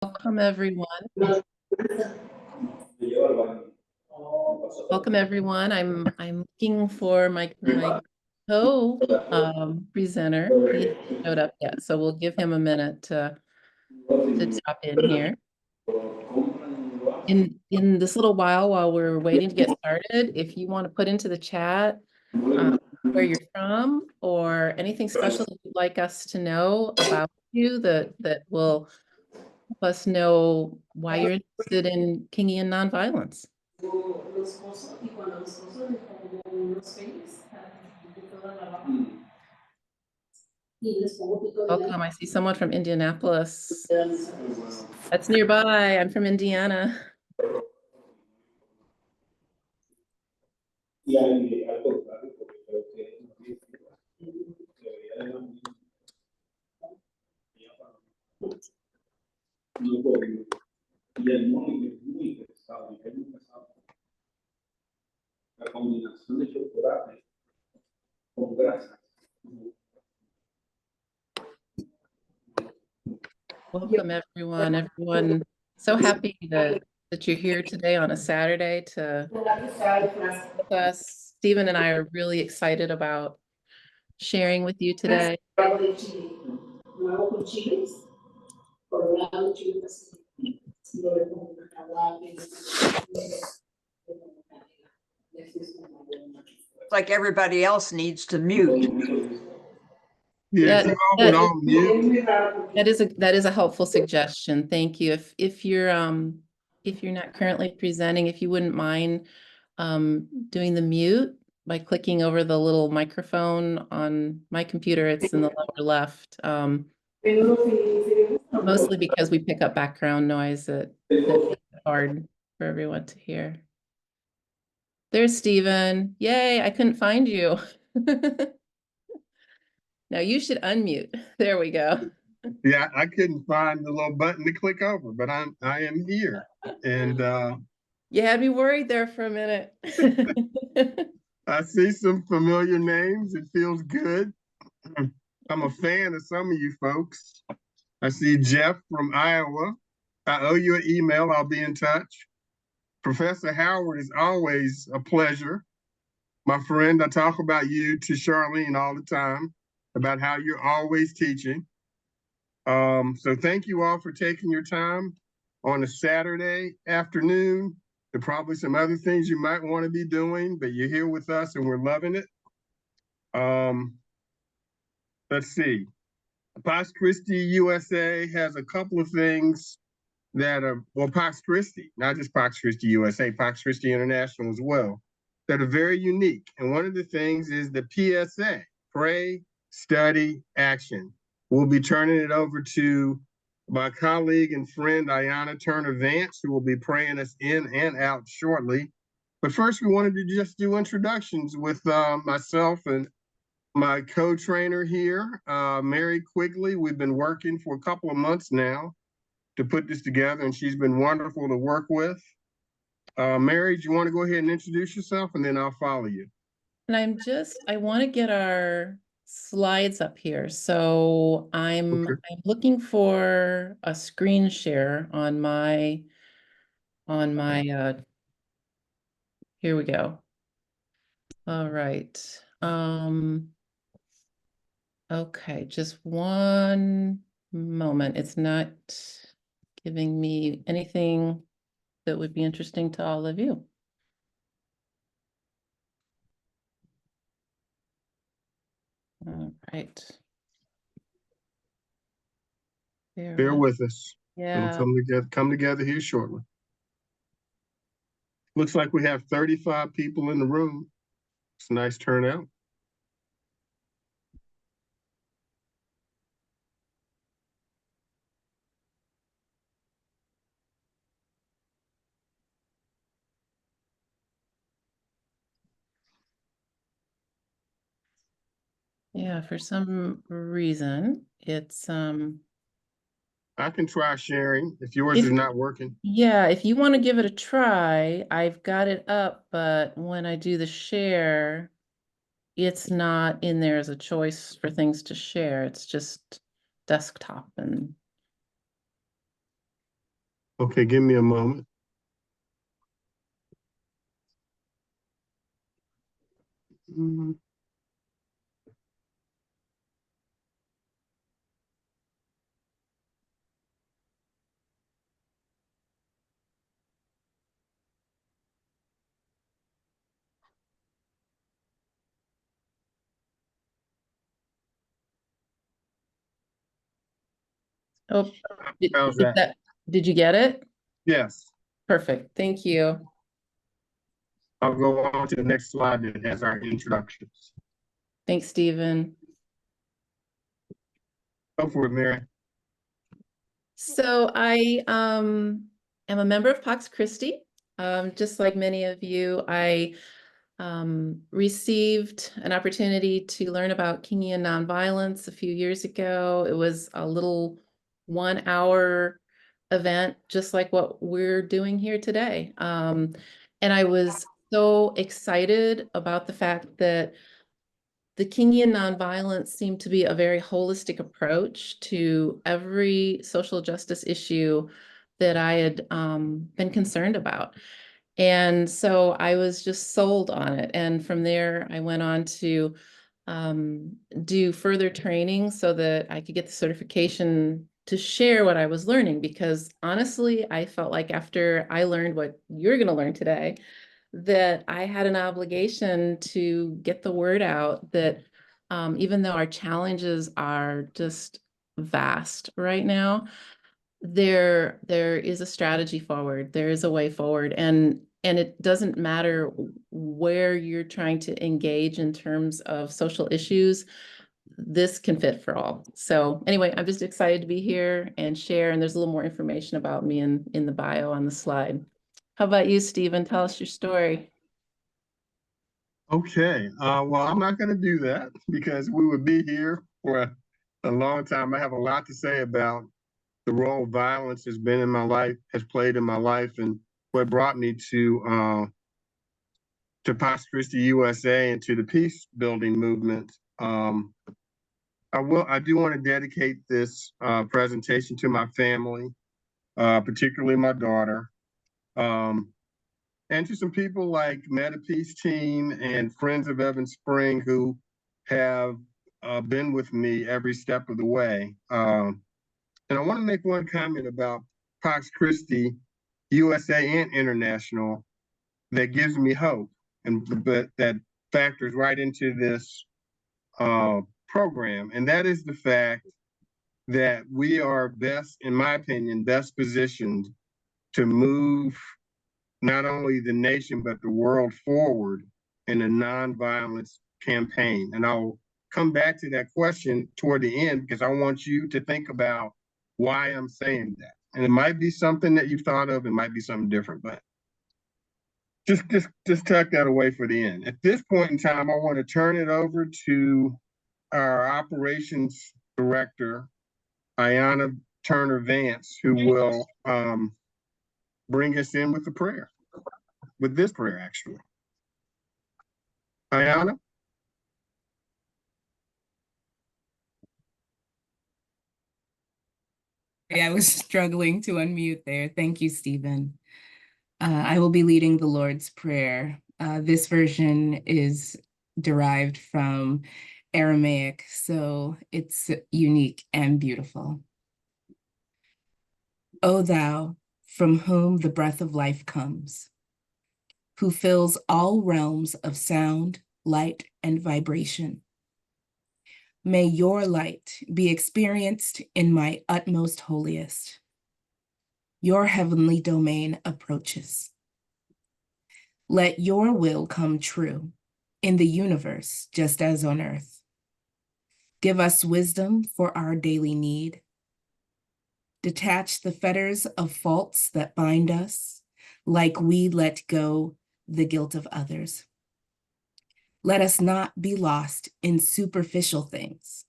Welcome everyone. Welcome everyone. I'm looking for my co-presenter. He hasn't showed up yet, so we'll give him a minute to drop in here. In this little while we're waiting to get started, if you want to put into the chat where you're from or anything special that you'd like us to know about you that will help us know why you're interested in Kingian Nonviolence. Welcome. I see someone from Indianapolis. That's nearby. I'm from Indiana. Welcome everyone. So happy that you're here today on a Saturday to with us. Stephen and I are really excited about sharing with you today. Like everybody else needs to mute. Yeah, that is a helpful suggestion. Thank you. If you're not currently presenting, if you wouldn't mind doing the mute by clicking over the little microphone on my computer, it's in the lower left. Mostly because we pick up background noise that's hard for everyone to hear. There's Stephen. Yay, I couldn't find you. Now you should unmute. There we go. Yeah, I couldn't find the little button to click over, but I am here. And you had me worried there for a minute. I see some familiar names. It feels good. I'm a fan of some of you folks. I see Jeff from Iowa. I owe you an email. I'll be in touch. Professor Howard is always a pleasure. My friend, I talk about you to Charlene all the time about how you're always teaching. So thank you all for taking your time on a Saturday afternoon. There are probably some other things you might want to be doing, but you're here with us and we're loving it. Let's see. Pax Christi USA has a couple of things that are, well, Pax Christi, not just Pax Christi USA, Pax Christi International as well, that are very unique. And one of the things is the PSA, Pray, Study, Action. We'll be turning it over to my colleague and friend, Ayanna Turner-Vance, who will be praying us in and out shortly. But first, we wanted to just do introductions with myself and my co-trainer here, Mary Quigley. We've been working for a couple of months now to put this together, and she's been wonderful to work with. Mary, do you want to go ahead and introduce yourself, and then I'll follow you? And I want to get our slides up here. So I'm looking for a screen share on my here we go. All right. Okay, just one moment. It's not giving me anything that would be interesting to all of you. All right. Bear with us. Yeah. It'll come together here shortly. Looks like we have 35 people in the room. It's a nice turnout. Yeah, for some reason, it's I can try sharing if yours is not working. Yeah, if you want to give it a try, I've got it up, but when I do the share, it's not in there as a choice for things to share. It's just desktop and Okay, give me a moment. Mhm. Oh, did, How's is that? that, did you get it? Yes, Perfect. Thank you. I'll go on to the next slide that has our introductions. Thanks, Stephen. Go for it, Mary. So I am a member of Pax Christi. Just like many of you, I received an opportunity to learn about Kingian Nonviolence a few years ago. It was a little 1 hour event, just like what we're doing here today. And I was so excited about the fact that the Kingian nonviolence seemed to be a very holistic approach to every social justice issue that I had been concerned about. And so I was just sold on it. And from there, I went on to do further training so that I could get the certification to share what I was learning. Because honestly, I felt like after I learned what you're going to learn today, that I had an obligation to get the word out that even though our challenges are just vast right now, there is a strategy forward. There is a way forward, and it doesn't matter where you're trying to engage in terms of social issues. This can fit for all. So anyway, I'm just excited to be here and share. And there's a little more information about me in the bio on the slide. How about you, Stephen? Tell us your story. Okay, well, I'm not going to do that because we would be here for a long time. I have a lot to say about the role violence has been in my life, has played in my life, and what brought me to Pax Christi USA and to the peace building movement. I do want to dedicate this presentation to my family, particularly my daughter, and to some people like Meta Peace Team and Friends of Evan Spring who have been with me every step of the way. And I want to make one comment about Pax Christi USA and International that gives me hope, and that factors right into this program, and that is the fact that we are best, in my opinion, best positioned to move not only the nation but the world forward in a nonviolence campaign. And I'll come back to that question toward the end because I want you to think about why I'm saying that. And it might be something that you've thought of, it might be something different, but just tuck that away for the end. At this point in time, I want to turn it over to our operations director, Ayanna Turner Vance, who will bring us in with the prayer, with this prayer, actually. Ayanna? I was struggling to unmute there. Thank you, Stephen. I will be leading the Lord's Prayer. This version is derived from Aramaic, so it's unique and beautiful. O thou, from whom the breath of life comes, who fills all realms of sound, light, and vibration. May your light be experienced in my utmost holiest. Your heavenly domain approaches. Let your will come true in the universe, just as on earth. Give us wisdom for our daily need. Detach the fetters of faults that bind us, like we let go the guilt of others. Let us not be lost in superficial things,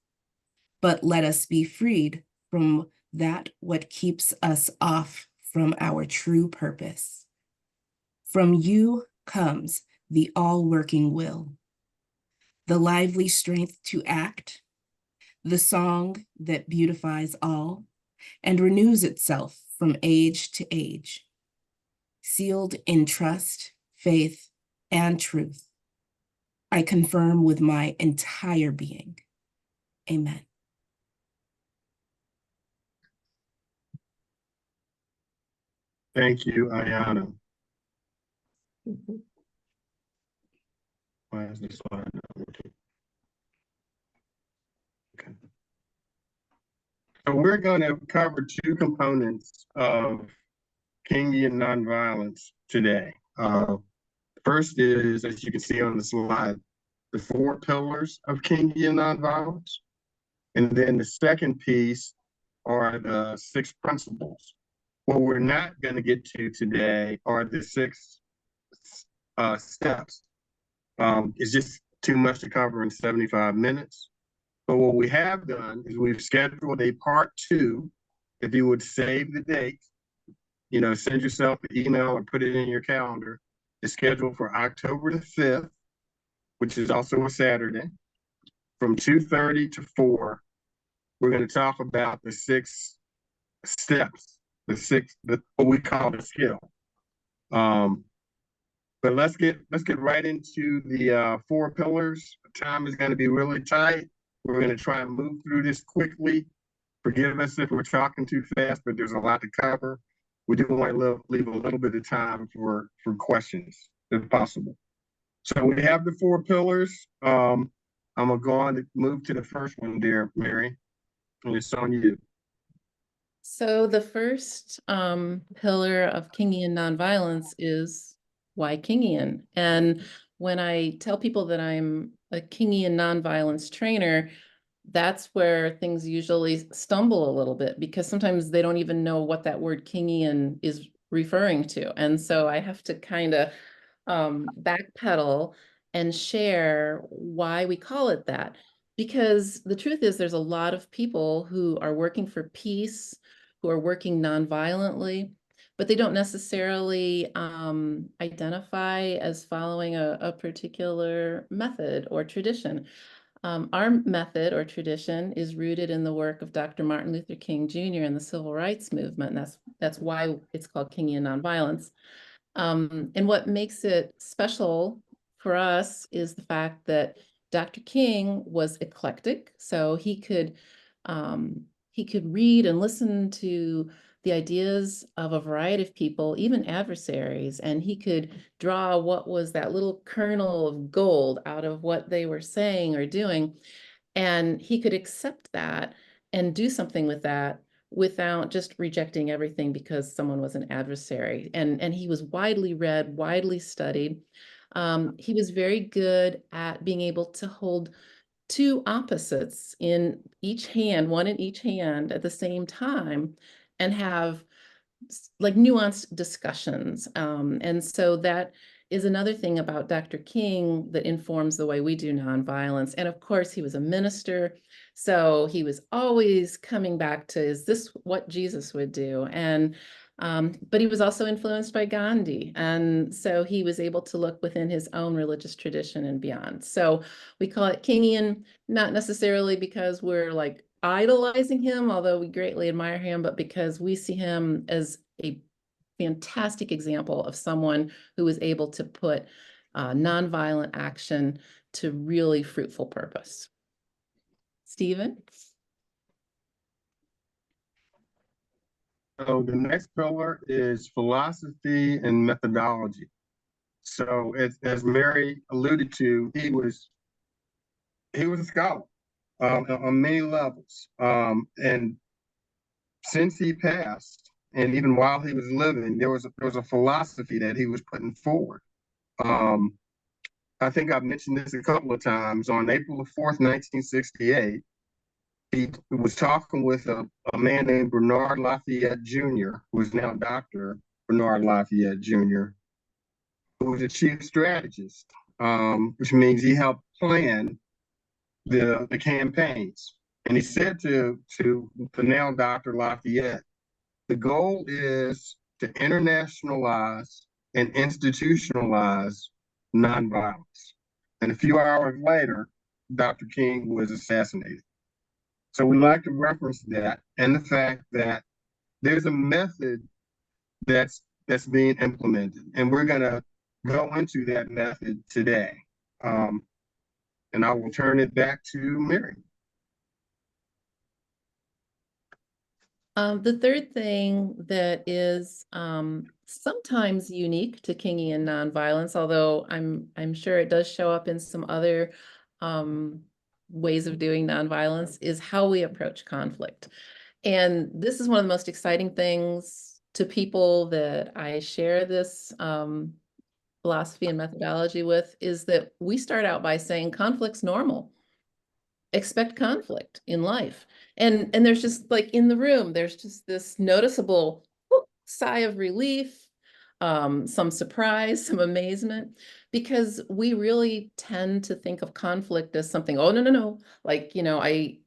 but let us be freed from that what keeps us off from our true purpose. From you comes the all-working will, the lively strength to act, the song that beautifies all, and renews itself from age to age. Sealed in trust, faith, and truth, I confirm with my entire being. Amen. Thank you, Ayana. Why is this slide not working? Okay. So we're going to cover two components of Kingian nonviolence today. First is, as you can see on the slide, the 4 pillars of Kingian nonviolence. And then the second piece are the 6 principles. What we're not going to get to today are the 6 steps. It's just too much to cover in 75 minutes. But what we have done is we've scheduled a part 2. If you would save the date, you know, send yourself an email or put it in your calendar. It's scheduled for October the 5th, which is also a Saturday, from 2:30 to 4. We're going to talk about the 6 steps, what we call the skill. But let's get right into the 4 pillars. Time is going to be really tight. We're going to try and move through this quickly. Forgive us if we're talking too fast, but there's a lot to cover. We do want to leave a little bit of time for questions, if possible. So we have the 4 pillars. I'm going to go on to move to the first one there, Mary. And it's on you. So the first pillar of Kingian nonviolence is why Kingian? And when I tell people that I'm a Kingian nonviolence trainer, that's where things usually stumble a little bit, because sometimes they don't even know what that word Kingian is referring to. And so I have to kind of backpedal and share why we call it that. Because the truth is, there's a lot of people who are working for peace, who are working nonviolently, but they don't necessarily identify as following a particular method or tradition. Our method or tradition is rooted in the work of Dr. Martin Luther King Jr. and the Civil Rights Movement, and that's why it's called Kingian Nonviolence. And what makes it special for us is the fact that Dr. King was eclectic, so he could read and listen to the ideas of a variety of people, even adversaries, and he could draw what was that little kernel of gold out of what they were saying or doing, and he could accept that and do something with that without just rejecting everything because someone was an adversary. And he was widely read, widely studied. He was very good at being able to hold 2 opposites in each hand, one in each hand at the same time, and have like nuanced discussions. And so that is another thing about Dr. King that informs the way we do nonviolence. And of course, he was a minister, so he was always coming back to, is this what Jesus would do? And but he was also influenced by Gandhi. And so he was able to look within his own religious tradition and beyond. So we call it Kingian, not necessarily because we're like idolizing him, although we greatly admire him, but because we see him as a fantastic example of someone who was able to put nonviolent action to really fruitful purpose. Stephen? So the next pillar is philosophy and methodology. So as Mary alluded to, he was a scholar on many levels. And since he passed, and even while he was living, there was a philosophy that he was putting forward. I think I've mentioned this a couple of times. On April 4th, 1968, he was talking with a man named Bernard Lafayette Jr., who is now Dr. Bernard Lafayette Jr., who was a chief strategist, which means he helped plan the campaigns. And he said to the now Dr. Lafayette, the goal is to internationalize and institutionalize nonviolence. And a few hours later, Dr. King was assassinated. So we like to reference that and the fact that there's a method that's being implemented, and we're gonna go into that method today. And I will turn it back to Mary. The third thing that is sometimes unique to Kingian nonviolence, although I'm sure it does show up in some other ways of doing nonviolence, is how we approach conflict. And this is one of the most exciting things to people that I share this philosophy and methodology with, is that we start out by saying conflict's normal. Expect conflict in life. And there's just like in the room, there's just this noticeable sigh of relief, some surprise, some amazement, because we really tend to think of conflict as something, oh, no. Like, you know, I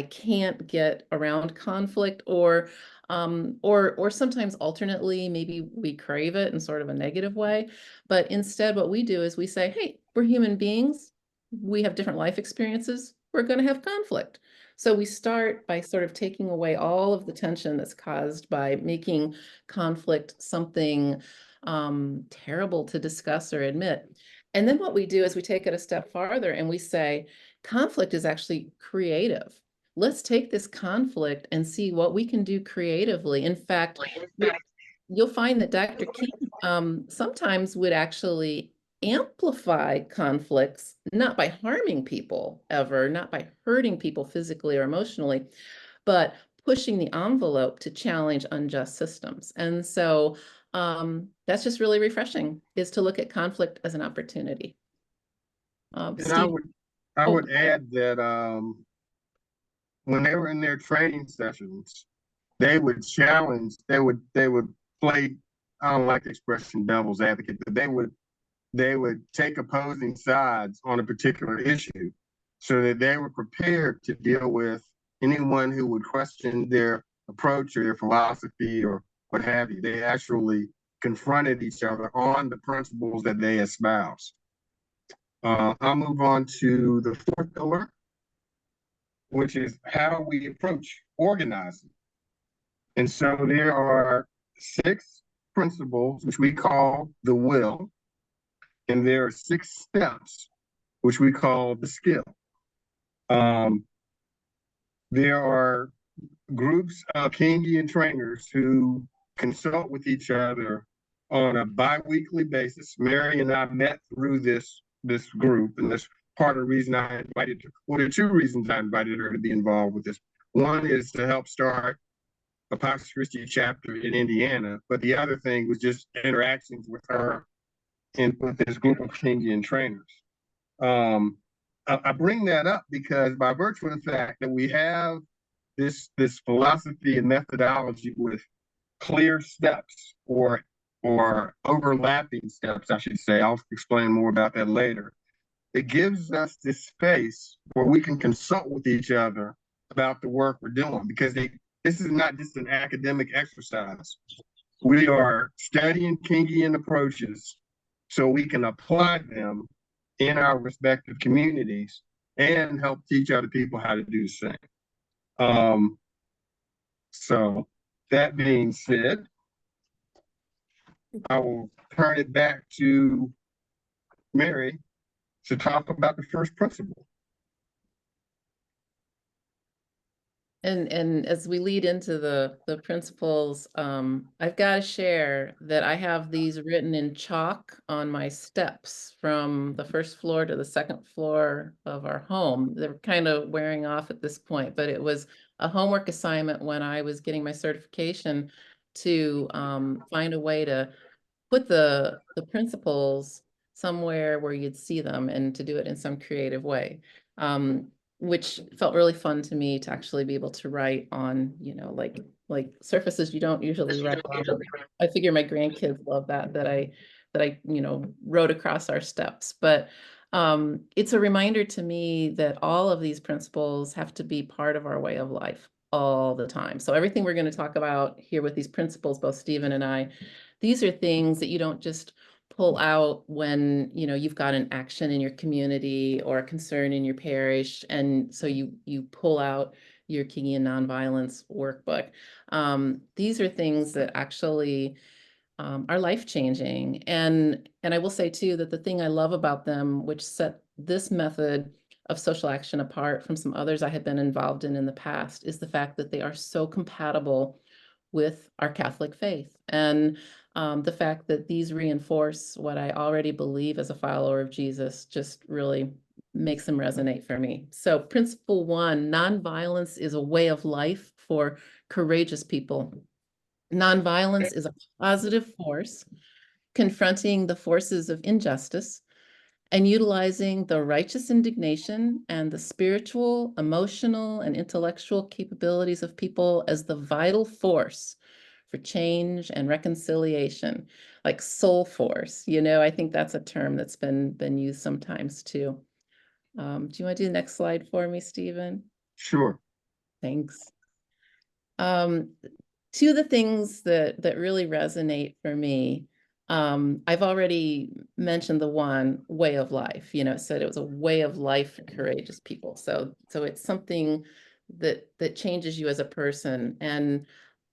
can't get around conflict, or sometimes alternately, maybe we crave it in sort of a negative way. But instead, what we do is we say, hey, we're human beings. We have different life experiences. We're going to have conflict. So we start by sort of taking away all of the tension that's caused by making conflict something terrible to discuss or admit. And then what we do is we take it a step farther and we say, conflict is actually creative. Let's take this conflict and see what we can do creatively. In fact, you'll find that Dr. King sometimes would actually amplify conflicts, not by harming people ever, not by hurting people physically or emotionally, but pushing the envelope to challenge unjust systems. And so that's just really refreshing, is to look at conflict as an opportunity. And Steve? I would add that when they were in their training sessions, they would challenge, they would play, I don't like the expression devil's advocate, but they would take opposing sides on a particular issue so that they were prepared to deal with anyone who would question their approach or their philosophy or what have you. They actually confronted each other on the principles that they espouse. I'll move on to the fourth pillar, which is how we approach organizing. And so there are 6 principles, which we call the will, and there are 6 steps, which we call the skill. There are groups of Kingian trainers who consult with each other on a bi-weekly basis. Mary and I met through this group, and that's part of the reason I invited her. Well, there are 2 reasons I invited her to be involved with this. One is to help start a Pax Christi chapter in Indiana, but the other thing was just interactions with her and with this group of Kingian trainers. I bring that up because by virtue of the fact that we have this philosophy and methodology with clear steps or overlapping steps, I should say. I'll explain more about that later. It gives us this space where we can consult with each other about the work we're doing, because this is not just an academic exercise. We are studying Kingian approaches so we can apply them in our respective communities and help teach other people how to do the same. So that being said, I will turn it back to Mary to talk about the first principle. And as we lead into the principles, I've got to share that I have these written in chalk on my steps from the first floor to the second floor of our home. They're kind of wearing off at this point, but it was a homework assignment when I was getting my certification to find a way to put the principles somewhere where you'd see them, and to do it in some creative way. Which felt really fun to me, to actually be able to write on, you know, like surfaces you don't usually write on. I figure my grandkids love that I you know, wrote across our steps. But it's a reminder to me that all of these principles have to be part of our way of life all the time. So everything we're going to talk about here with these principles, both Stephen and I, these are things that you don't just pull out when, you know, you've got an action in your community or a concern in your parish, and so you pull out your Kingian Nonviolence workbook. These are things that actually are life-changing. And I will say too, that the thing I love about them, which set this method of social action apart from some others I had been involved in the past, is the fact that they are so compatible with our Catholic faith. And the fact that these reinforce what I already believe as a follower of Jesus just really makes them resonate for me. So principle 1, nonviolence is a way of life for courageous people. Nonviolence is a positive force confronting the forces of injustice and utilizing the righteous indignation and the spiritual, emotional, and intellectual capabilities of people as the vital force for change and reconciliation, like soul force. You know, I think that's a term that's been used sometimes too. Do you want to do the next slide for me, Stephen? Sure. Thanks. Two of the things that really resonate for me, I've already mentioned the one, way of life. You know, it said it was a way of life for courageous people. So it's something that changes you as a person. And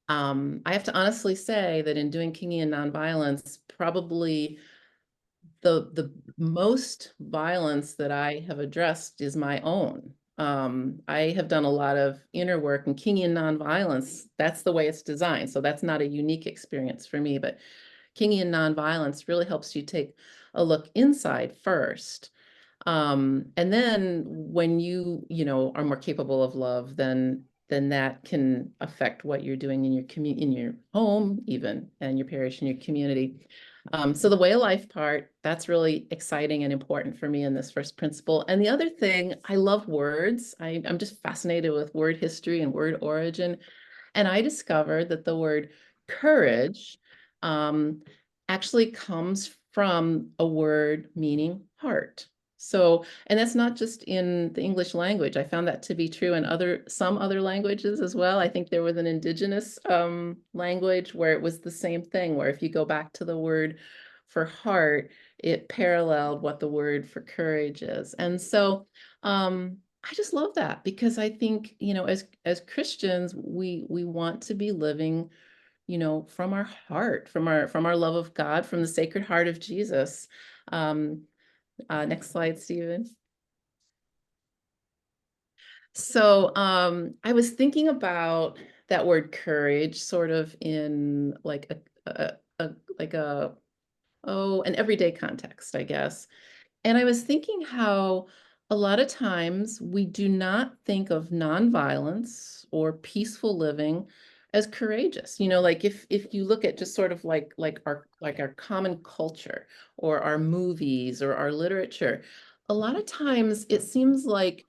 I have to honestly say that in doing Kingian Nonviolence, probably the most violence that I have addressed is my own. I have done a lot of inner work, and Kingian Nonviolence, that's the way it's designed. So that's not a unique experience for me, but Kingian Nonviolence really helps you take a look inside first. And then when you know, are more capable of love, then that can affect what you're doing in your in your home, even, and your parish and your community. So the way of life part, that's really exciting and important for me in this first principle. And the other thing, I love words. I'm just fascinated with word history and word origin. And I discovered that the word courage actually comes from a word meaning heart. So, and that's not just in the English language. I found that to be true in some other languages as well. I think there was an indigenous language where it was the same thing, where if you go back to the word for heart, it paralleled what the word for courage is. And so I just love that, because I think, you know, as Christians, we want to be living, you know, from our heart, from our love of God, from the Sacred Heart of Jesus. Next slide, Stephen. So I was thinking about that word courage sort of in like an everyday context, I guess. And I was thinking how a lot of times we do not think of nonviolence or peaceful living as courageous. You know, like if you look at just sort of like our common culture or our movies or our literature, a lot of times it seems like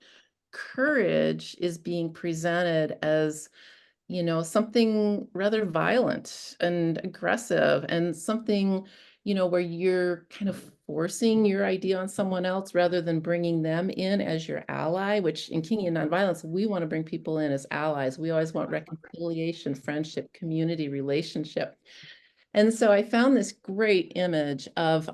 courage is being presented as, you know, something rather violent and aggressive, and something, you know, where you're kind of forcing your idea on someone else rather than bringing them in as your ally, which in Kingian Nonviolence, we want to bring people in as allies. We always want reconciliation, friendship, community, relationship. And so I found this great image of,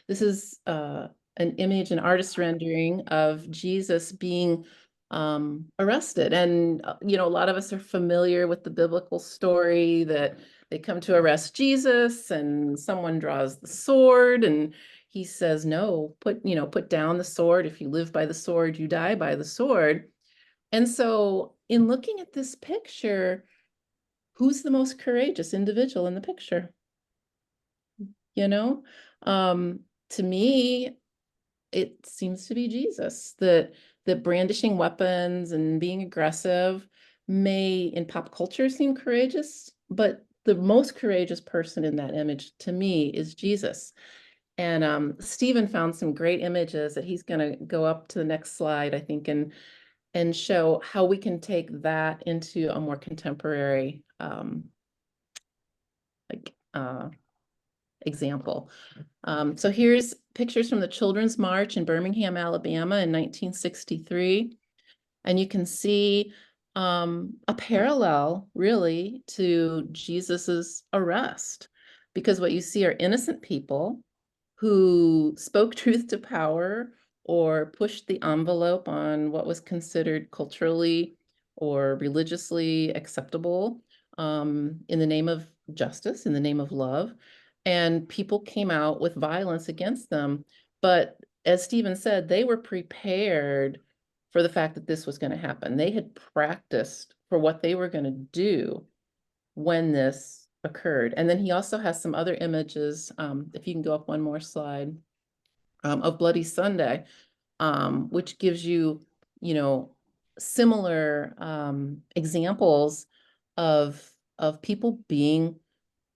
this is an image, an artist rendering of Jesus being arrested. And, you know, a lot of us are familiar with the biblical story that they come to arrest Jesus and someone draws the sword and he says, no, put down the sword. If you live by the sword, you die by the sword. And so in looking at this picture, who's the most courageous individual in the picture? You know, to me, it seems to be Jesus, that brandishing weapons and being aggressive may in pop culture seem courageous, but the most courageous person in that image to me is Jesus. And Stephen found some great images that he's going to go up to the next slide, I think, and show how we can take that into a more contemporary example. So here's pictures from the Children's March in Birmingham, Alabama in 1963. And you can see a parallel really to Jesus's arrest, because what you see are innocent people who spoke truth to power or pushed the envelope on what was considered culturally or religiously acceptable in the name of justice, in the name of love. And people came out with violence against them. But as Stephen said, they were prepared for the fact that this was going to happen. They had practiced for what they were going to do when this occurred. And then he also has some other images, if you can go up one more slide, of Bloody Sunday, which gives you, similar examples of people being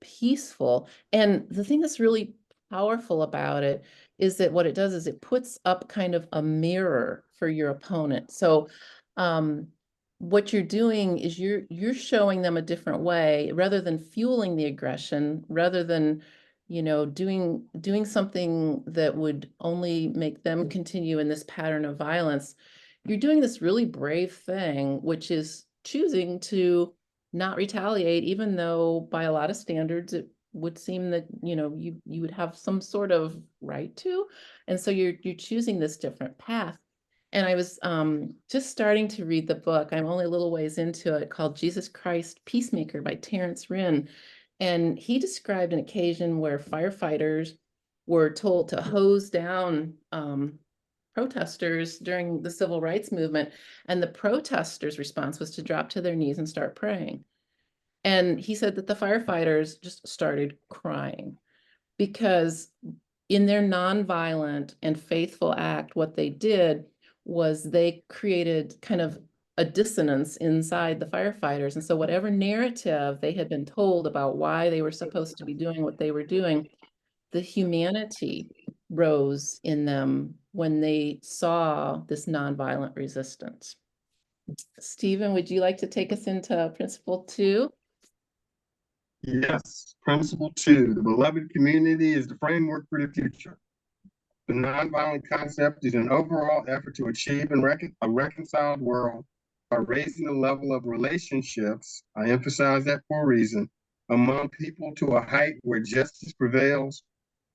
peaceful. And the thing that's really powerful about it is that what it does is it puts up kind of a mirror for your opponent. So what you're doing is you're showing them a different way, rather than fueling the aggression, rather than doing something that would only make them continue in this pattern of violence. You're doing this really brave thing, which is choosing to not retaliate, even though by a lot of standards it would seem that you would have some sort of right to. And so you're choosing this different path. And I was just starting to read the book. I'm only a little ways into it, called Jesus Christ Peacemaker by Terrence Rinn. And he described an occasion where firefighters were told to hose down protesters during the civil rights movement. And the protesters' response was to drop to their knees and start praying. And he said that the firefighters just started crying, because in their nonviolent and faithful act, what they did was they created kind of a dissonance inside the firefighters. And so whatever narrative they had been told about why they were supposed to be doing what they were doing, the humanity rose in them when they saw this nonviolent resistance. Stephen, would you like to take us into Principle 2? Yes, Principle 2, the beloved community is the framework for the future. The nonviolent concept is an overall effort to achieve a reconciled world by raising the level of relationships, I emphasize that for a reason, among people to a height where justice prevails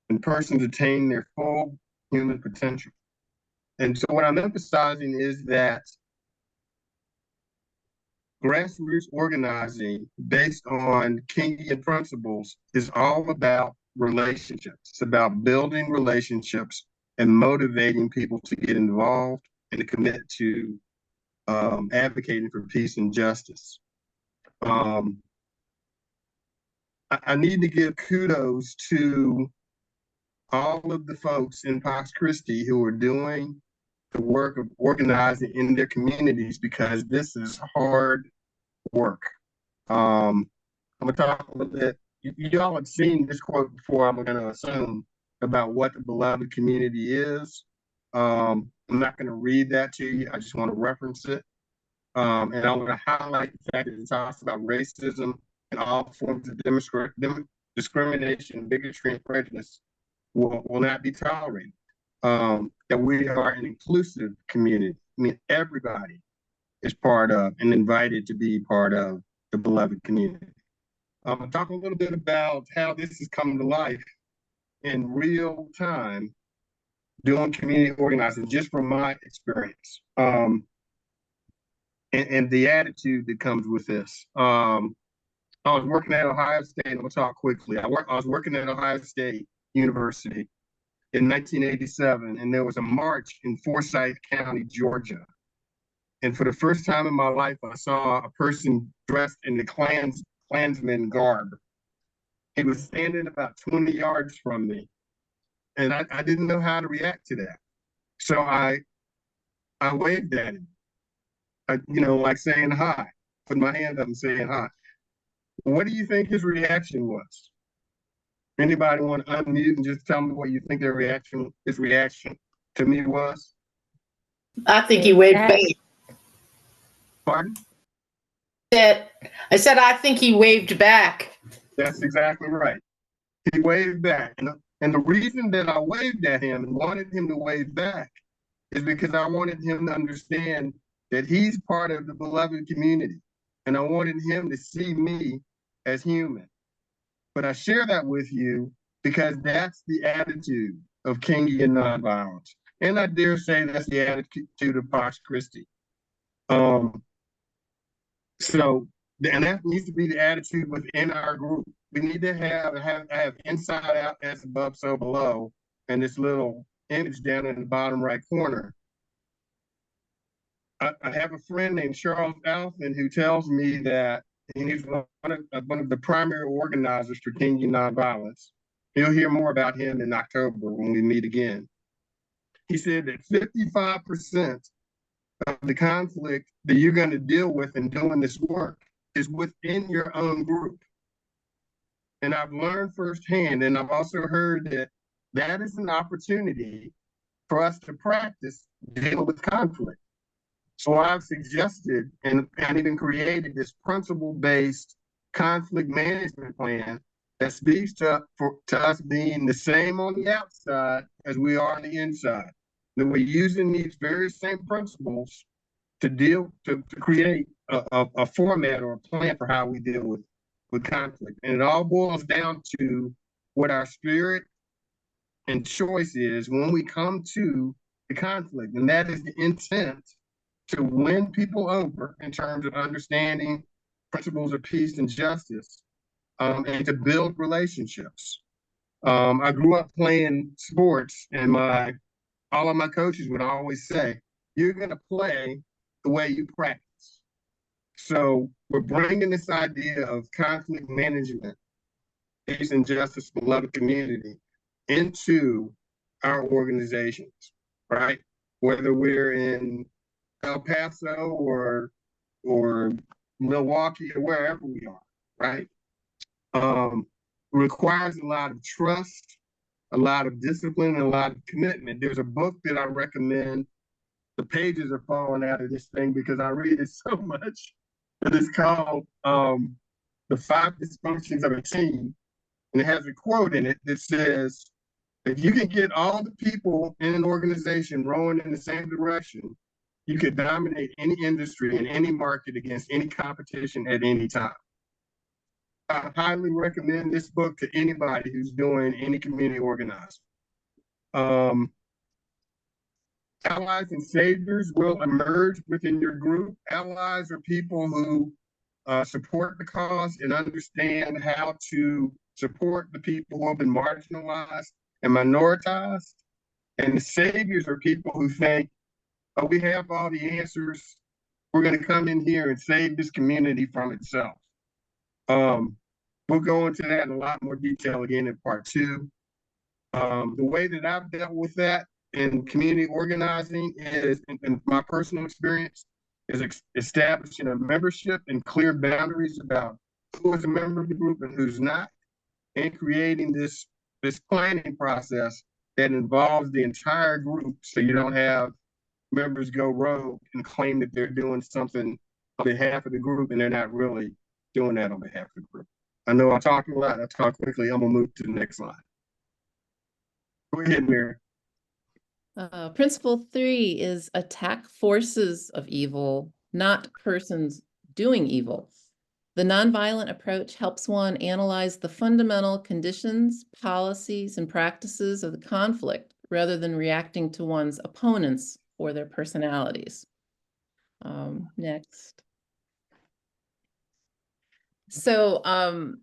and persons attain their full human potential. And so what I'm emphasizing is that grassroots organizing based on Kingian principles is all about relationships. It's about building relationships and motivating people to get involved and to commit to advocating for peace and justice. I need to give kudos to all of the folks in Pax Christi who are doing the work of organizing in their communities, because this is hard work. I'm gonna talk a little bit. You all have seen this quote before, I'm gonna assume, about what the beloved community is. I'm not gonna read that to you, I just want to reference it. And I want to highlight the fact that it talks about racism and all forms of discrimination, bigotry, and prejudice will not be tolerated. That we are an inclusive community. I mean, everybody is part of and invited to be part of the beloved community. I'll talk a little bit about how this has come to life in real time doing community organizing, just from my experience, and the attitude that comes with this. I was working at Ohio State, I'm gonna talk quickly. I was working at Ohio State University in 1987, and there was a march in Forsyth County, Georgia. And for the first time in my life, I saw a person dressed in the Klansman garb. He was standing about 20 yards from me, and I didn't know how to react to that. So I waved at him, like saying hi, put my hand up and saying hi. What do you think his reaction was? Anybody want to unmute and just tell me what you think his reaction to me was? I think he waved back. Pardon? I said, I think he waved back. That's exactly right. He waved back. And the reason that I waved at him and wanted him to wave back is because I wanted him to understand that he's part of the beloved community. And I wanted him to see me as human. But I share that with you because that's the attitude of Kingian Nonviolence. And I dare say that's the attitude of Pax Christi. So, and that needs to be the attitude within our group. We need to have inside out as above, so below, and this little image down in the bottom right corner. I have a friend named Charles Alphen who tells me that, and he's one of the primary organizers for Kingian Nonviolence. You'll hear more about him in October when we meet again. He said that 55% of the conflict that you're going to deal with in doing this work is within your own group. And I've learned firsthand, and I've also heard that that is an opportunity for us to practice dealing with conflict. So I've suggested and even created this principle-based conflict management plan that speaks to us being the same on the outside as we are on the inside. That we're using these very same principles to create a format or a plan for how we deal with conflict. And it all boils down to what our spirit and choice is when we come to the conflict. And that is the intent to win people over in terms of understanding principles of peace and justice, and to build relationships. I grew up playing sports, and all of my coaches would always say, you're going to play the way you practice. So we're bringing this idea of conflict management, peace and justice, beloved community into our organizations, right? Whether we're in El Paso or Milwaukee or wherever we are, right? Requires a lot of trust, a lot of discipline, and a lot of commitment. There's a book that I recommend. The pages are falling out of this thing because I read it so much. It is called The 5 Dysfunctions of a Team. And it has a quote in it that says, if you can get all the people in an organization rowing in the same direction, you could dominate any industry and any market against any competition at any time. I highly recommend this book to anybody who's doing any community organizing. Allies and saviors will emerge within your group. Allies are people who support the cause and understand how to support the people who have been marginalized and minoritized. And the saviors are people who think, oh, we have all the answers. We're going to come in here and save this community from itself. We'll go into that in a lot more detail again in part 2. The way that I've dealt with that in community organizing is, in my personal experience, is establishing a membership and clear boundaries about who is a member of the group and who's not, and creating this planning process that involves the entire group so you don't have members go rogue and claim that they're doing something on behalf of the group and they're not really doing that on behalf of the group. I know I'm talking a lot. I talk quickly. I'm going to move to the next slide. Go ahead, Mary. Principle 3 is attack forces of evil, not persons doing evil. The nonviolent approach helps one analyze the fundamental conditions, policies, and practices of the conflict rather than reacting to one's opponents or their personalities. Next. So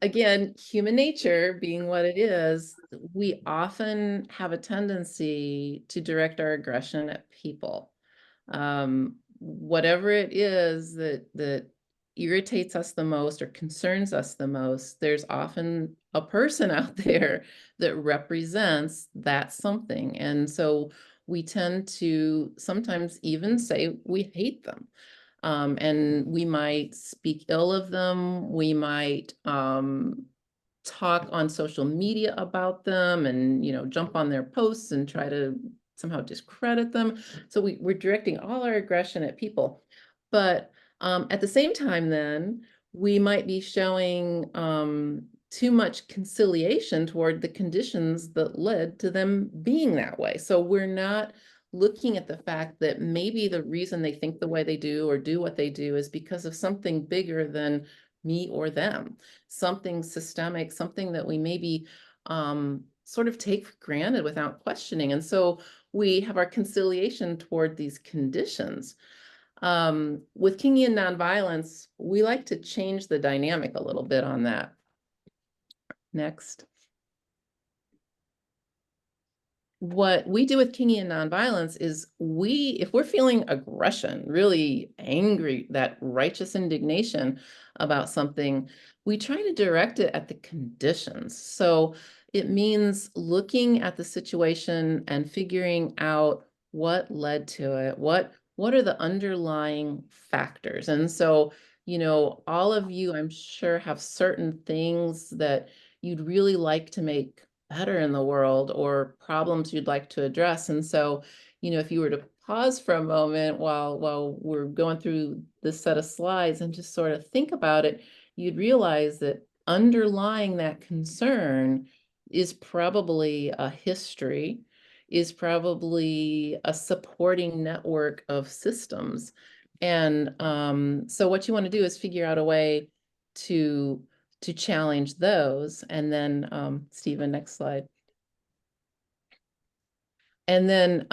again, human nature being what it is, we often have a tendency to direct our aggression at people. Whatever it is that irritates us the most or concerns us the most, there's often a person out there that represents that something. And so we tend to sometimes even say we hate them. And we might speak ill of them. We might talk on social media about them and, jump on their posts and try to somehow discredit them. So we're directing all our aggression at people. But at the same time, then, we might be showing too much conciliation toward the conditions that led to them being that way. So we're not looking at the fact that maybe the reason they think the way they do or do what they do is because of something bigger than me or them, something systemic, something that we maybe sort of take for granted without questioning. And so we have our conciliation toward these conditions. With Kingian Nonviolence, we like to change the dynamic a little bit on that. Next. What we do with Kingian Nonviolence is if we're feeling aggression, really angry, that righteous indignation about something, we try to direct it at the conditions. So it means looking at the situation and figuring out what led to it, what are the underlying factors. And so, all of you, I'm sure, have certain things that you'd really like to make better in the world, or problems you'd like to address. And so, if you were to pause for a moment while we're going through this set of slides and just sort of think about it, you'd realize that underlying that concern is probably a history, is probably a supporting network of systems. And so what you want to do is figure out a way to challenge those. And then, Stephen, next slide. And then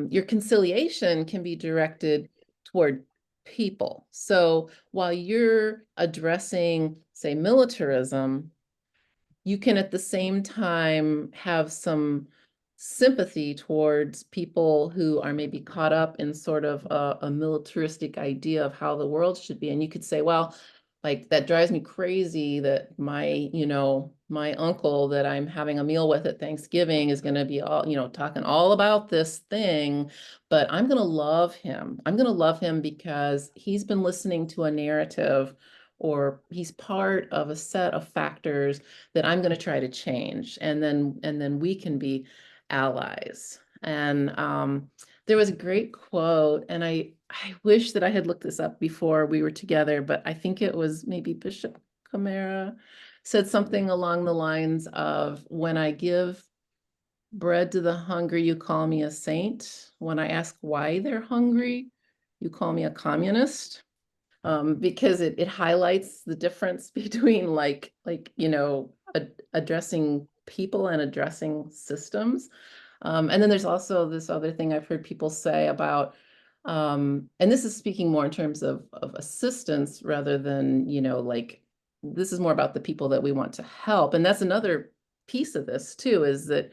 your conciliation can be directed toward people. So while you're addressing, say, militarism, you can at the same time have some sympathy towards people who are maybe caught up in sort of a militaristic idea of how the world should be. And you could say, well, like, that drives me crazy that my uncle that I'm having a meal with at Thanksgiving is going to be all, talking all about this thing, but I'm going to love him. I'm going to love him because he's been listening to a narrative, or he's part of a set of factors that I'm going to try to change. And then we can be allies. And there was a great quote, and I wish that I had looked this up before we were together, but I think it was maybe Bishop Camara said something along the lines of, when I give bread to the hungry, you call me a saint. When I ask why they're hungry, you call me a communist. Because it highlights the difference between addressing people and addressing systems. And then there's also this other thing I've heard people say about, and this is speaking more in terms of assistance rather than, this is more about the people that we want to help. And that's another piece of this too, is that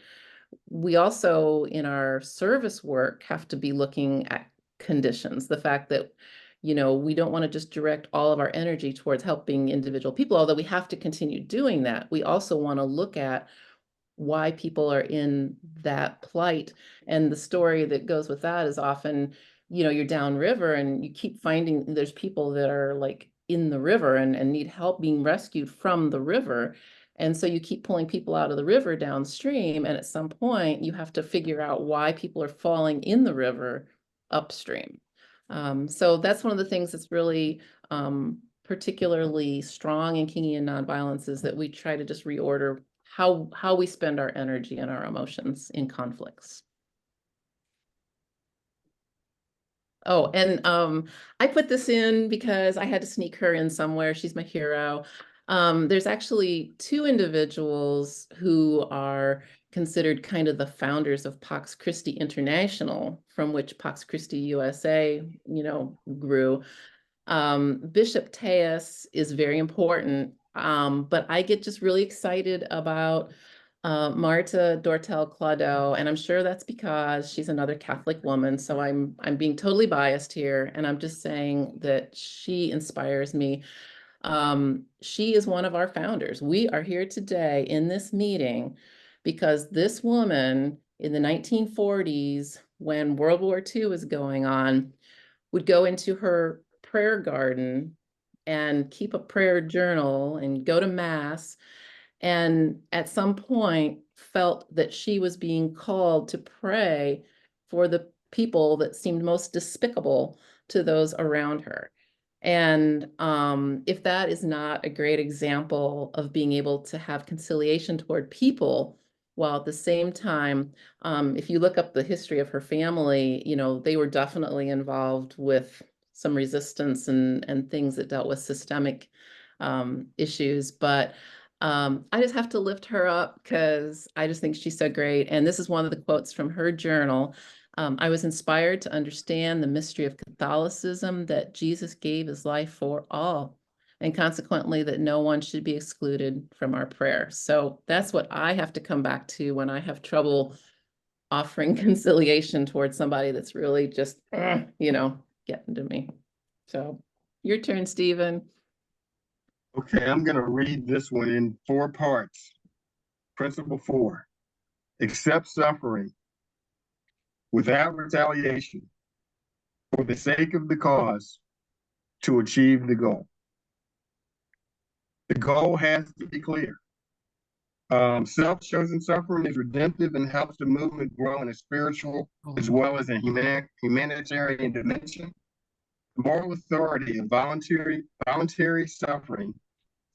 we also, in our service work, have to be looking at conditions. The fact that, we don't want to just direct all of our energy towards helping individual people, although we have to continue doing that. We also want to look at why people are in that plight. And the story that goes with that is often, you're downriver and you keep finding there's people that are like in the river and need help being rescued from the river. And so you keep pulling people out of the river downstream. And at some point you have to figure out why people are falling in the river upstream. So that's one of the things that's really particularly strong in Kingian Nonviolence, is that we try to just reorder how we spend our energy and our emotions in conflicts. Oh, and I put this in because I had to sneak her in somewhere. She's my hero. There's actually two individuals who are considered kind of the founders of Pax Christi International, from which Pax Christi USA, grew. Bishop Tejas is very important, but I get just really excited about Marta Dortel-Claudeau, and I'm sure that's because she's another Catholic woman. So I'm being totally biased here, and I'm just saying that she inspires me. She is one of our founders. We are here today in this meeting because this woman in the 1940s, when World War II was going on, would go into her prayer garden and keep a prayer journal and go to mass, and at some point felt that she was being called to pray for the people that seemed most despicable to those around her. And if that is not a great example of being able to have conciliation toward people, while at the same time, if you look up the history of her family, they were definitely involved with some resistance and things that dealt with systemic issues. But I just have to lift her up because I just think she's so great. And this is one of the quotes from her journal. I was inspired to understand the mystery of Catholicism, that Jesus gave his life for all, and consequently that no one should be excluded from our prayer. So that's what I have to come back to when I have trouble offering conciliation towards somebody that's really just, getting to me. So your turn, Stephen. Okay, I'm going to read this one in 4 parts. Principle 4, accept suffering without retaliation for the sake of the cause to achieve the goal. The goal has to be clear. Self-chosen suffering is redemptive and helps the movement grow in a spiritual as well as a humanitarian dimension. The moral authority of voluntary suffering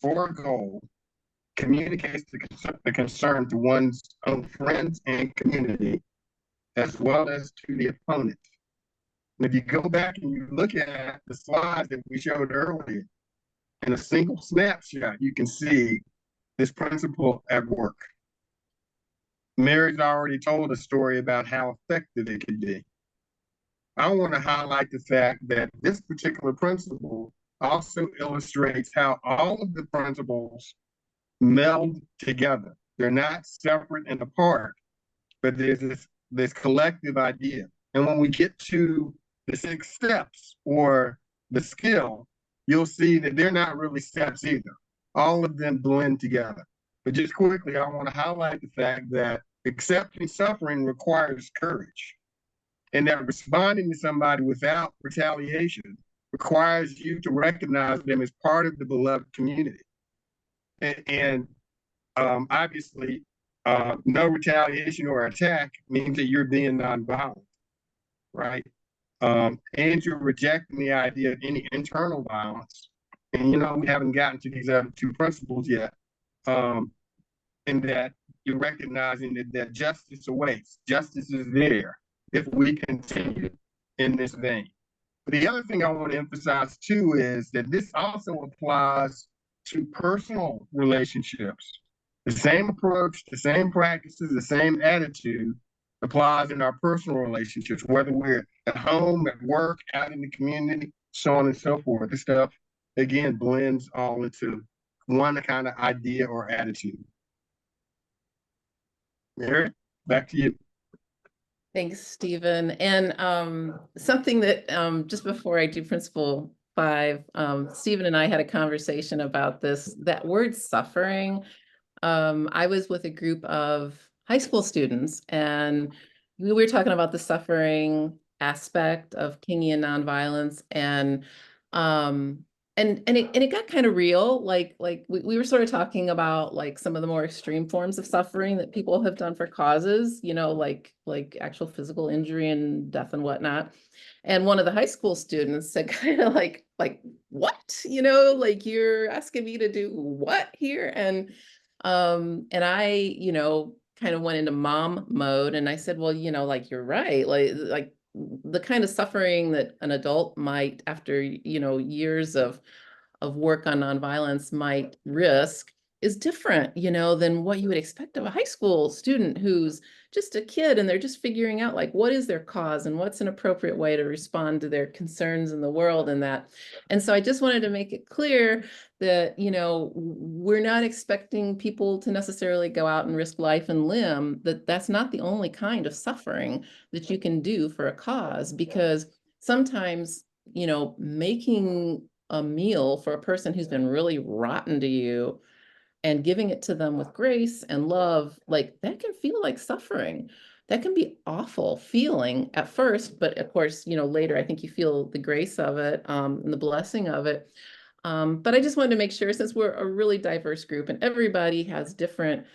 for a goal communicates the concern to one's own friends and community, as well as to the opponent. And if you go back and you look at the slides that we showed earlier, in a single snapshot, you can see this principle at work. Mary's already told a story about how effective it can be. I want to highlight the fact that this particular principle also illustrates how all of the principles meld together. They're not separate and apart, but there's this collective idea. And when we get to the 6 steps or the skill, you'll see that they're not really steps either. All of them blend together. But just quickly, I want to highlight the fact that accepting suffering requires courage, and that responding to somebody without retaliation requires you to recognize them as part of the beloved community. And obviously, no retaliation or attack means that you're being nonviolent, right? And you're rejecting the idea of any internal violence. And, we haven't gotten to these other 2 principles yet. And that you're recognizing that justice awaits. Justice is there if we continue in this vein. But the other thing I want to emphasize too is that this also applies to personal relationships. The same approach, the same practices, the same attitude applies in our personal relationships, whether we're at home, at work, out in the community, so on and so forth. This stuff, again, blends all into one kind of idea or attitude. Mary, back to you. Thanks, Stephen. And something that just before I do principle 5, Stephen and I had a conversation about this, that word suffering. I was with a group of high school students, and we were talking about the suffering aspect of Kingian nonviolence, and it got kind of real. Like we were sort of talking about like some of the more extreme forms of suffering that people have done for causes, like actual physical injury and death and whatnot. And one of the high school students said kind of like what, like you're asking me to do what here? And I, kind of went into mom mode, and I said, well, like you're right, like the kind of suffering that an adult might, after, years of work on nonviolence, might risk is different, than what you would expect of a high school student who's just a kid, and they're just figuring out like what is their cause and what's an appropriate way to respond to their concerns in the world and that. And so I just wanted to make it clear that, we're not expecting people to necessarily go out and risk life and limb, that's not the only kind of suffering that you can do for a cause, because sometimes, making a meal for a person who's been really rotten to you and giving it to them with grace and love, like that can feel like suffering. That can be awful feeling at first, but of course, later I think you feel the grace of it, and the blessing of it. But I just wanted to make sure, since we're a really diverse group and everybody has different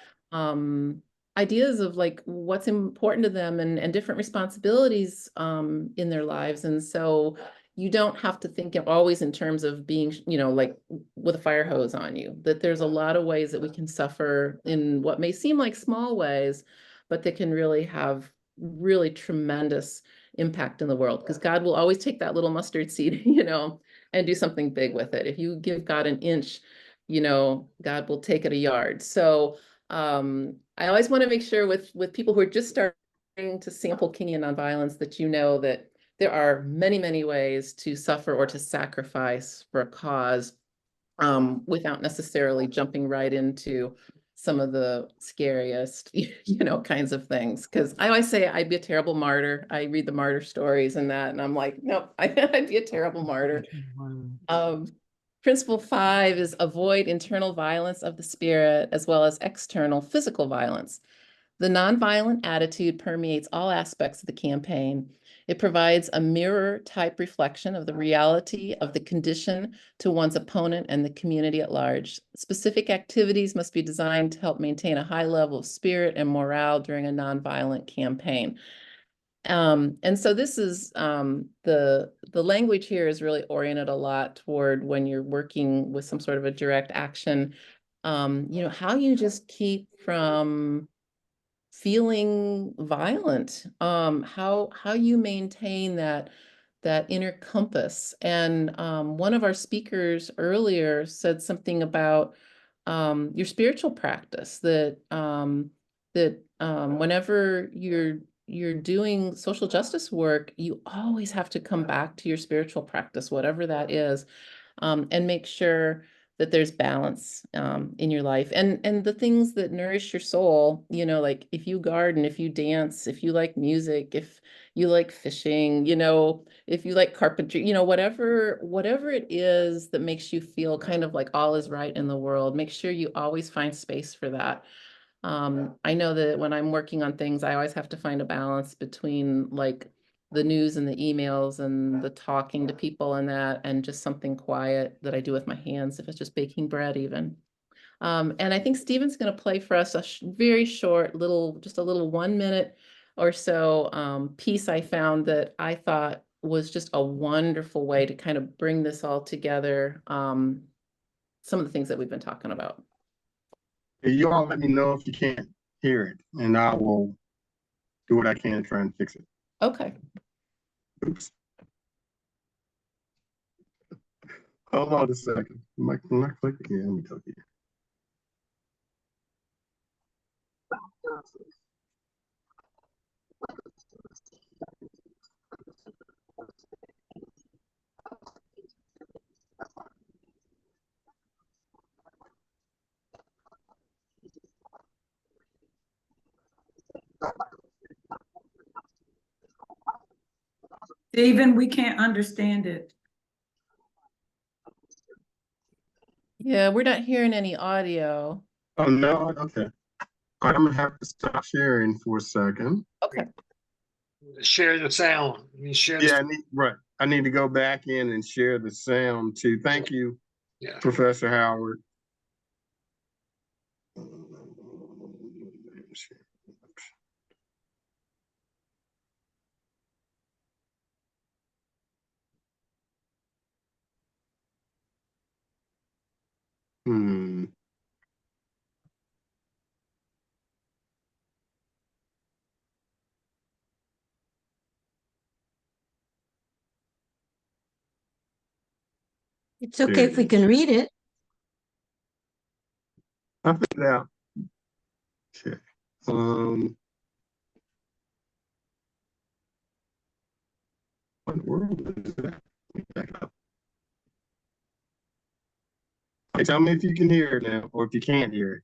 ideas of like what's important to them and different responsibilities in their lives. And so you don't have to think of always in terms of being, like with a fire hose on you, that there's a lot of ways that we can suffer in what may seem like small ways, but that can really have really tremendous impact in the world, because God will always take that little mustard seed, and do something big with it. If you give God an inch, God will take it a yard. So I always want to make sure with people who are just starting to sample Kingian Nonviolence that you know that there are many, many ways to suffer or to sacrifice for a cause, without necessarily jumping right into some of the scariest, kinds of things. Because I always say I'd be a terrible martyr. I read the martyr stories and that, and I'm like, nope, I'd be a terrible martyr. Principle 5 is avoid internal violence of the spirit as well as external physical violence. The nonviolent attitude permeates all aspects of the campaign. It provides a mirror type reflection of the reality of the condition to one's opponent and the community at large. Specific activities must be designed to help maintain a high level of spirit and morale during a nonviolent campaign. And so this is the language here is really oriented a lot toward when you're working with some sort of a direct action, how you just keep from feeling violent, how you maintain that inner compass. And one of our speakers earlier said something about your spiritual practice, that whenever you're doing social justice work, you always have to come back to your spiritual practice, whatever that is, and make sure that there's balance in your life, and the things that nourish your soul, like if you garden, if you dance, if you like music, if you like fishing, if you like carpentry, whatever it is that makes you feel kind of like all is right in the world, make sure you always find space for that. I know that when I'm working on things, I always have to find a balance between like the news and the emails and the talking to people and that, and just something quiet that I do with my hands, if it's just baking bread even. And I think Stephen's going to play for us a very short just a little 1 minute or so piece I found that I thought was just a wonderful way to kind of bring this all together. Some of the things that we've been talking about. You all let me know if you can't hear it, and I will do what I can to try and fix it. Okay. Oops. Hold on a second. Am I clicking? Yeah, let me tell you. Stephen, we can't understand it. Yeah, we're not hearing any audio. Oh, no? Okay. I'm going to have to stop sharing for a second. Okay. Share the sound. You share Yeah, I need to go back in and share the sound too. Thank you, Yeah. Professor Howard. Hmm. It's okay if we can read it. I'll figure it out. Okay. What in the world is that? Let me back up. Hey, tell me if you can hear it now, or if you can't hear it.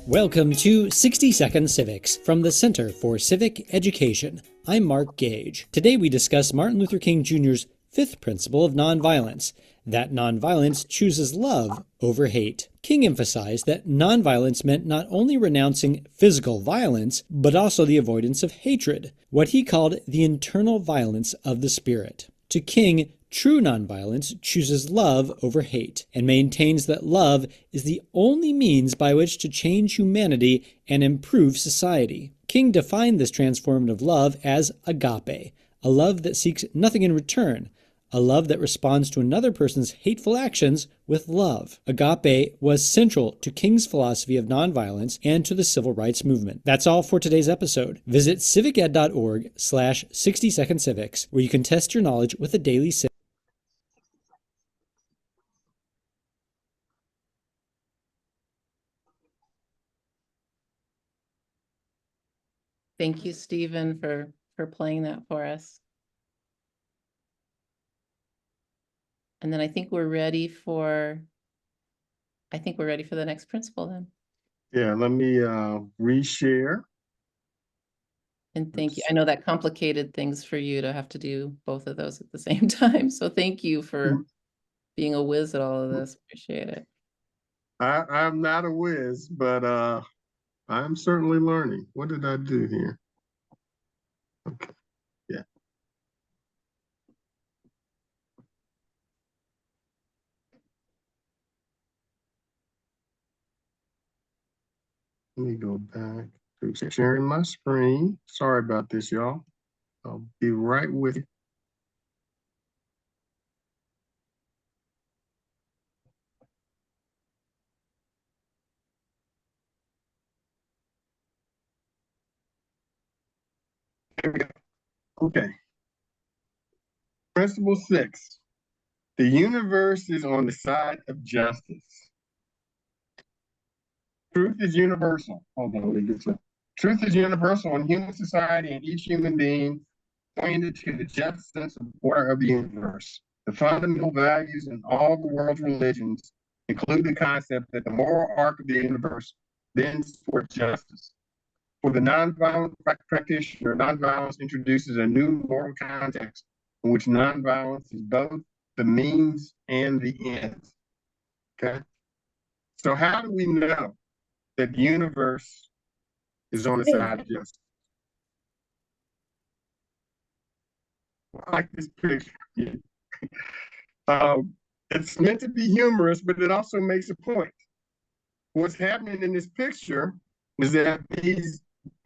Welcome to 60 Second Civics from the Center for Civic Education. I'm Mark Gage. Today we discuss Martin Luther King Jr.'s fifth principle of nonviolence, that nonviolence chooses love over hate. King emphasized that nonviolence meant not only renouncing physical violence, but also the avoidance of hatred, what he called the internal violence of the spirit. To King, true nonviolence chooses love over hate and maintains that love is the only means by which to change humanity and improve society. King defined this transformative love as agape, a love that seeks nothing in return, a love that responds to another person's hateful actions with love. Agape was central to King's philosophy of nonviolence and to the civil rights movement. That's all for today's episode. Visit civiced.org/60secondcivics, where you can test your knowledge with a daily civic. Thank you, Stephen, for playing that for us. And then I think we're ready for the next principle then. Yeah, let me reshare. And thank you. I know that complicated things for you to have to do both of those at the same time. So thank you for being a whiz at all of this. Appreciate it. I'm not a whiz, but I'm certainly learning. What did I do here? Okay, yeah. Let me go back to sharing my screen. Sorry about this, y'all. I'll be right with you. Here we go. Okay. Principle 6. The universe is on the side of justice. Truth is universal. Hold on, let me get to it. Truth is universal in human society and each human being pointed to the just sense of order of the universe. The fundamental values in all the world's religions include the concept that the moral arc of the universe bends toward justice. For the nonviolent practitioner, nonviolence introduces a new moral context in which nonviolence is both the means and the end. Okay? So how do we know that the universe is on the side of justice? I like this picture. It's meant to be humorous, but it also makes a point. What's happening in this picture is that these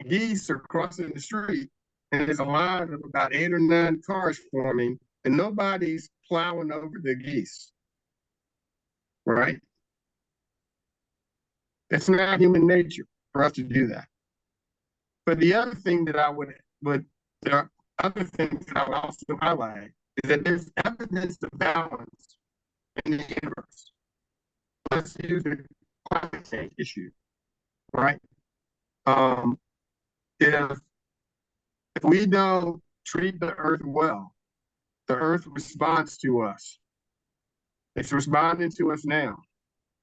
geese are crossing the street, and there's a line of about 8 or 9 cars forming, and nobody's plowing over the geese, right? It's not human nature for us to do that. But the other thing that there are other things that I would also highlight is that there's evidence of balance in the universe. Let's use the climate change issue, right? If we don't treat the earth well, the earth responds to us. It's responding to us now.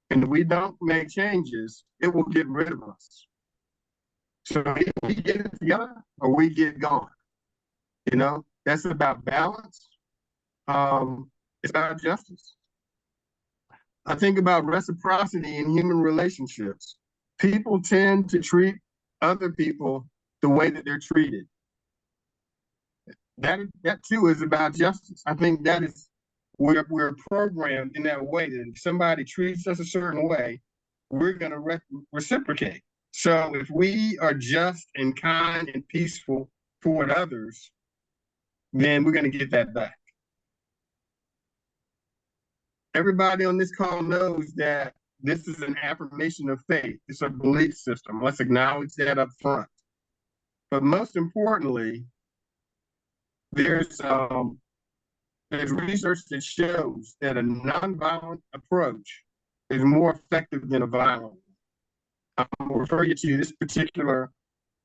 And if we don't make changes, it will get rid of us. So if we get it together or we get gone, you know, that's about balance. It's about justice. I think about reciprocity in human relationships. People tend to treat other people the way that they're treated. That too is about justice. I think that is we're programmed in that way that if somebody treats us a certain way, we're going to reciprocate. So if we are just and kind and peaceful toward others, then we're going to get that back. Everybody on this call knows that this is an affirmation of faith. It's a belief system. Let's acknowledge that up front. But most importantly, there's research that shows that a nonviolent approach is more effective than a violent. I'm going to refer you to this particular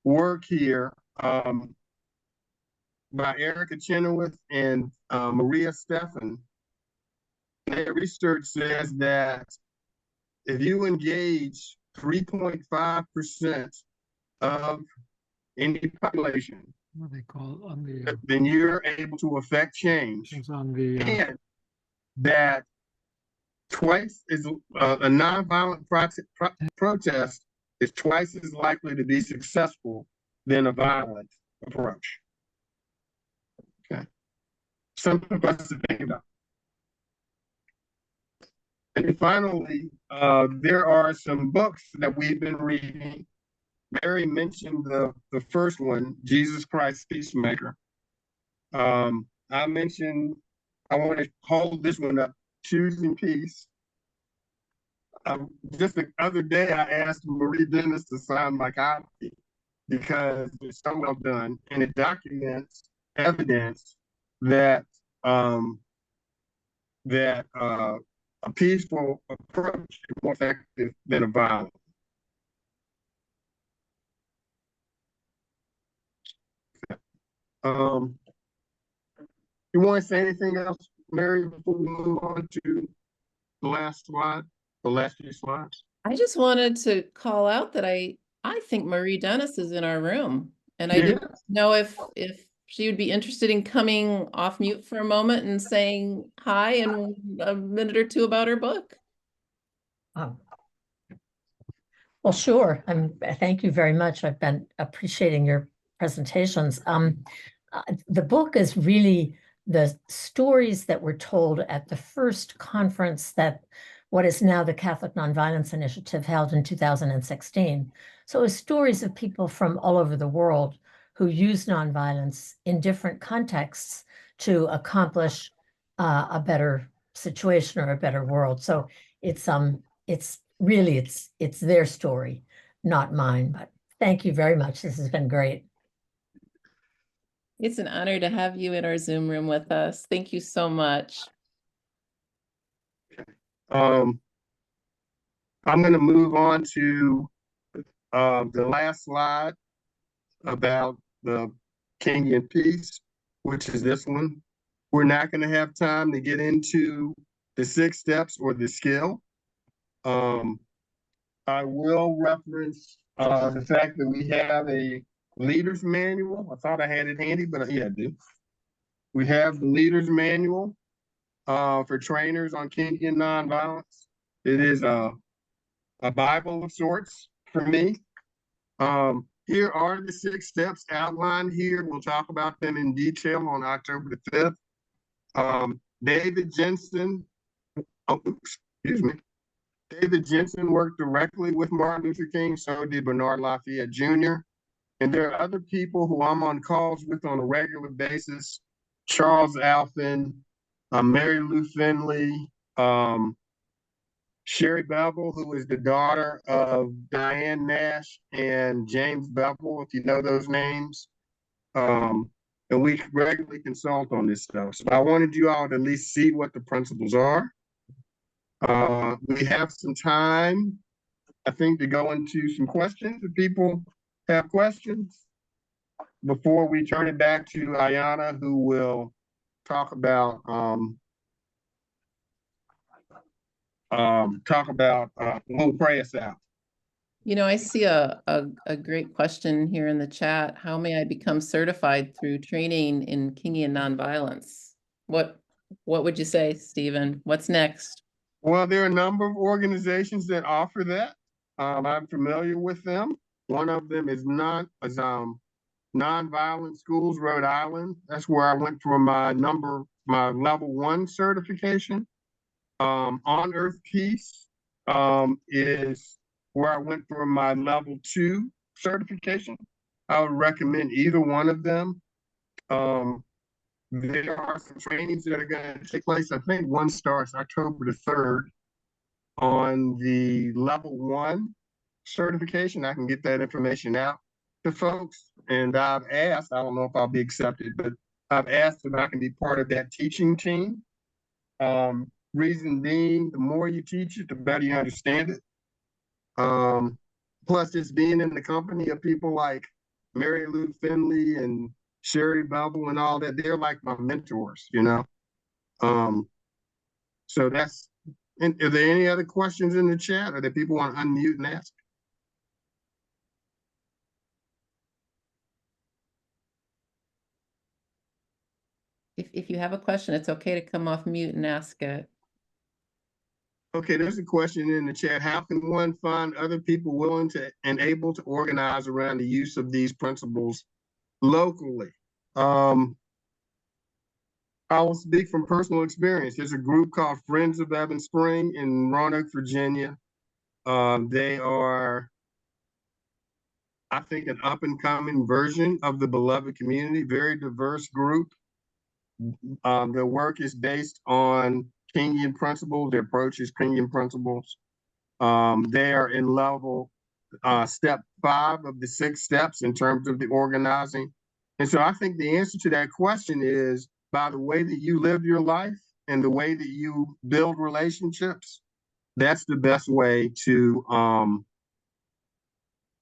work here by Erica Chenoweth and Maria Stephan. Their research says that if you engage 3.5% of any population, What they call on the then you're able to affect change. things on the And that twice is a nonviolent protest is twice as likely to be successful than a violent approach. Okay, something for us to think about. And finally, there are some books that we've been reading. Mary mentioned the first one, Jesus Christ Peacemaker. I mentioned, I want to hold this one up, Choosing Peace. Just the other day, I asked Marie Dennis to sign my copy because it's so well done, and it documents evidence that a peaceful approach is more effective than a violent. You want to say anything else, Mary, before we move on to the last slide, the last few slides? I just wanted to call out that I think Marie Dennis is in our room, and I Yeah. didn't know if she would be interested in coming off mute for a moment and saying hi and a minute or two about her book. Well, sure. Thank you very much. I've been appreciating your presentations. The book is really the stories that were told at the first conference that what is now the Catholic Nonviolence Initiative held in 2016. So it was stories of people from all over the world who use nonviolence in different contexts to accomplish a better situation or a better world. So it's really it's their story, not mine. But thank you very much. This has been great. It's an honor to have you in our Zoom room with us. Thank you so much. I'm going to move on to the last slide about the Kingian piece, which is this one. We're not going to have time to get into the 6 steps or the skill. I will reference the fact that we have a leader's manual. I thought I had it handy, but yeah, I do. We have the leader's manual for trainers on Kingian Nonviolence. It is a Bible of sorts for me. Here are the 6 steps outlined here. We'll talk about them in detail on October the 5th. David Jensen, David Jensen worked directly with Martin Luther King, so did Bernard Lafayette Jr. And there are other people who I'm on calls with on a regular basis. Charles Alphen, Mary Lou Finley, Sherry Bevel, who is the daughter of Diane Nash and James Bevel, if you know those names. And we regularly consult on this stuff. So I wanted you all to at least see what the principles are. We have some time, I think, to go into some questions if people have questions before we turn it back to Ayana, who will talk about we'll pray us out. You know, I see a great question here in the chat. How may I become certified through training in Kingian Nonviolence? What would you say, Stephen? What's next? Well, there are a number of organizations that offer that. I'm familiar with them. One of them is Nonviolent Schools, Rhode Island. That's where I went for my level 1 certification. On Earth Peace is where I went for my level 2 certification. I would recommend either one of them. There are some trainings that are going to take place. I think one starts October the 3rd on the level 1 certification. I can get that information out to folks. And I've asked, I don't know if I'll be accepted, but I've asked if I can be part of that teaching team. Reason being, the more you teach it, the better you understand it. Plus, just being in the company of people like Mary Lou Finley and Sherry Bevel and all that, they're like my mentors, you know. So that's, and are there any other questions in the chat or that people want to unmute and ask? If you have a question, it's okay to come off mute and ask it. Okay, there's a question in the chat. How can one find other people willing to and able to organize around the use of these principles locally? I will speak from personal experience. There's a group called Friends of Evan Spring in Roanoke, Virginia. They are, I think, an up-and-coming version of the Beloved Community, very diverse group. Their work is based on Kingian principles. Their approach is Kingian principles. They are in level step 5 of the 6 steps in terms of the organizing. And so I think the answer to that question is by the way that you live your life and the way that you build relationships. That's the best way to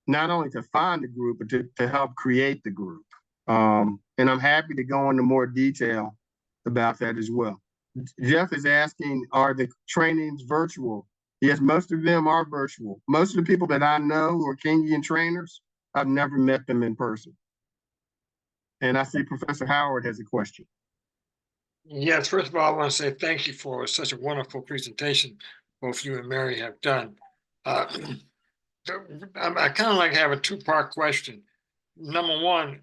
not only to find a group, but to help create the group. And I'm happy to go into more detail about that as well. Jeff is asking, are the trainings virtual? Yes, most of them are virtual. Most of the people that I know who are Kingian trainers, I've never met them in person. And I see Professor Howard has a question. Yes, first of all, I want to say thank you for such a wonderful presentation both you and Mary have done. I kind of like have a two-part question. Number one,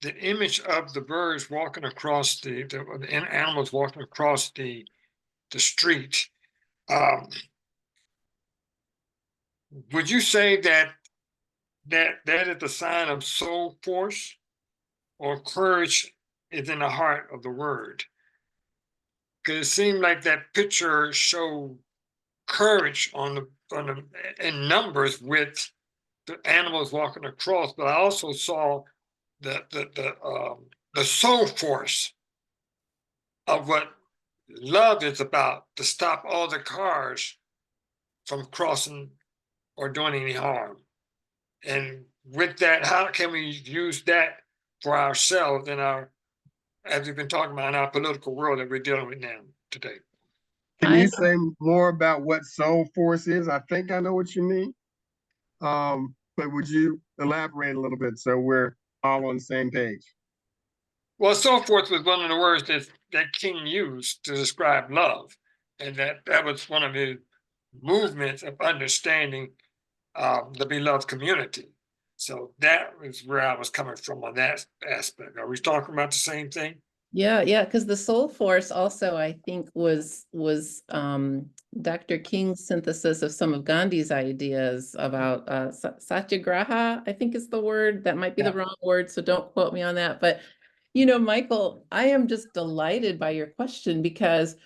the image of the birds walking across the animals walking across the street. Would you say that is the sign of soul force, or courage is in the heart of the word? Because it seemed like that picture showed courage in numbers with the animals walking across, but I also saw the soul force of what love is about, to stop all the cars from crossing or doing any harm. And with that, how can we use that for ourselves in our, as we've been talking about, in our political world that we're dealing with now today? Can you say more about what soul force is? I think I know what you mean. But would you elaborate a little bit so we're all on the same page? Well, soul force was one of the words that King used to describe love. And that was one of his movements of understanding the beloved community. So that was where I was coming from on that aspect. Are we talking about the same thing? Yeah, because the soul force also, I think, was Dr. King's synthesis of some of Gandhi's ideas about satyagraha, I think is the word. That might be the wrong word, so don't quote me on that. But, you know, Michael, I am just delighted by your question, because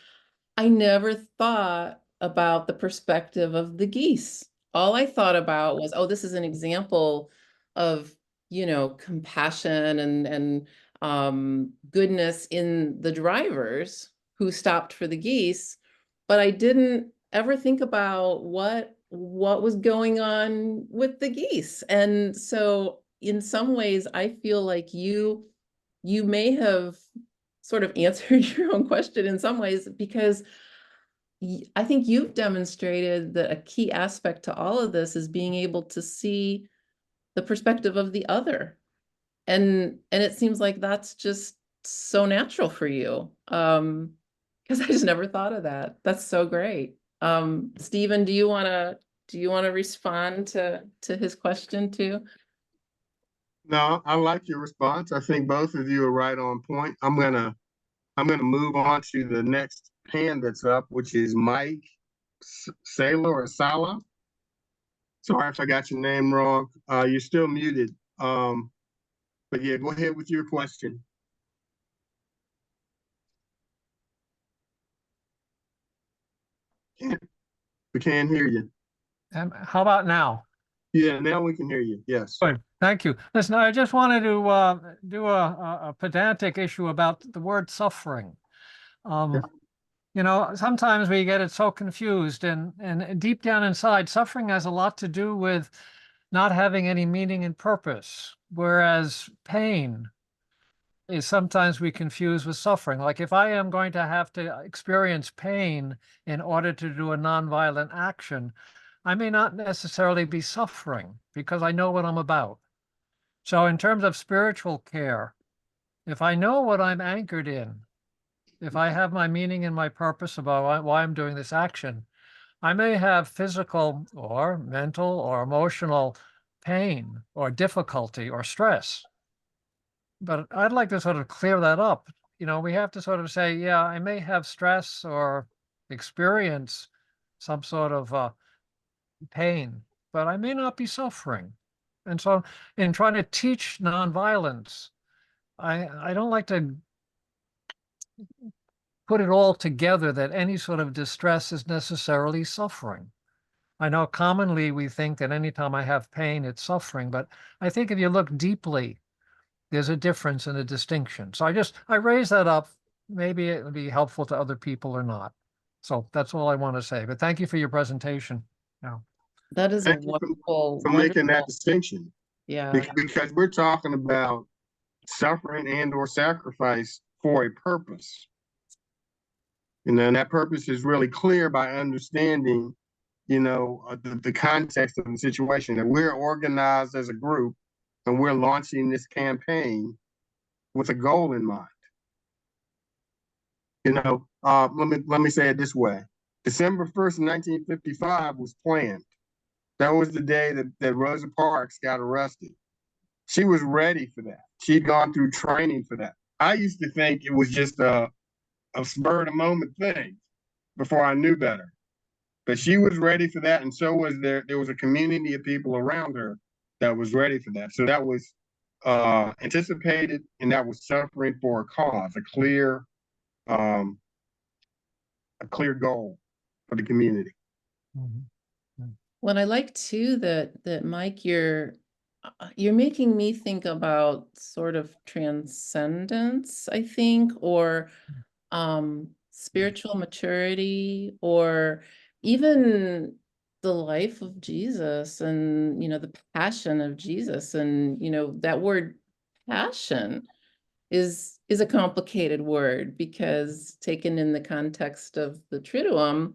I never thought about the perspective of the geese. All I thought about was, oh, this is an example of, you know, compassion and goodness in the drivers who stopped for the geese, but I didn't ever think about what was going on with the geese. And so in some ways, I feel like you may have sort of answered your own question in some ways, because I think you've demonstrated that a key aspect to all of this is being able to see the perspective of the other. And it seems like that's just so natural for you. Because I just never thought of that. That's so great. Stephen, do you wanna respond to his question too? No, I like your response. I think both of you are right on point. I'm gonna move on to the next hand that's up, which is Mike Sala or Sala. Sorry if I got your name wrong. You're still muted. But yeah, go ahead with your question. We can't hear you. How about now? Yeah, now we can hear you. Yes. Good. Thank you. Listen, I just wanted to do a pedantic issue about the word suffering. You know, sometimes we get it so confused, and deep down inside, suffering has a lot to do with not having any meaning and purpose, whereas pain is sometimes we confuse with suffering. Like if I am going to have to experience pain in order to do a nonviolent action, I may not necessarily be suffering because I know what I'm about. So in terms of spiritual care, if I know what I'm anchored in, if I have my meaning and my purpose about why I'm doing this action, I may have physical or mental or emotional pain or difficulty or stress. But I'd like to sort of clear that up. You know, we have to sort of say, yeah, I may have stress or experience some sort of pain, but I may not be suffering. And so in trying to teach nonviolence, I don't like to put it all together that any sort of distress is necessarily suffering. I know commonly we think that anytime I have pain, it's suffering, but I think if you look deeply, there's a difference and a distinction. So I raise that up. Maybe it would be helpful to other people or not. So that's all I want to say. But thank you for your presentation. Yeah. That is a Thank you wonderful, for making that distinction. yeah. Because we're talking about suffering and or sacrifice for a purpose. And that purpose is really clear by understanding, the context of the situation, that we're organized as a group and we're launching this campaign with a goal in mind. Let me say it this way. December 1st, 1955 was planned. That was the day that Rosa Parks got arrested. She was ready for that. She'd gone through training for that. I used to think it was just a spur of the moment thing before I knew better. But she was ready for that, and so was there was a community of people around her that was ready for that. So that was anticipated, and that was suffering for a cause, a clear goal for the community. Well, I like too that Mike, you're making me think about sort of transcendence, I think, or spiritual maturity, or even the life of Jesus, and the passion of Jesus. And that word passion is a complicated word, because taken in the context of the Triduum,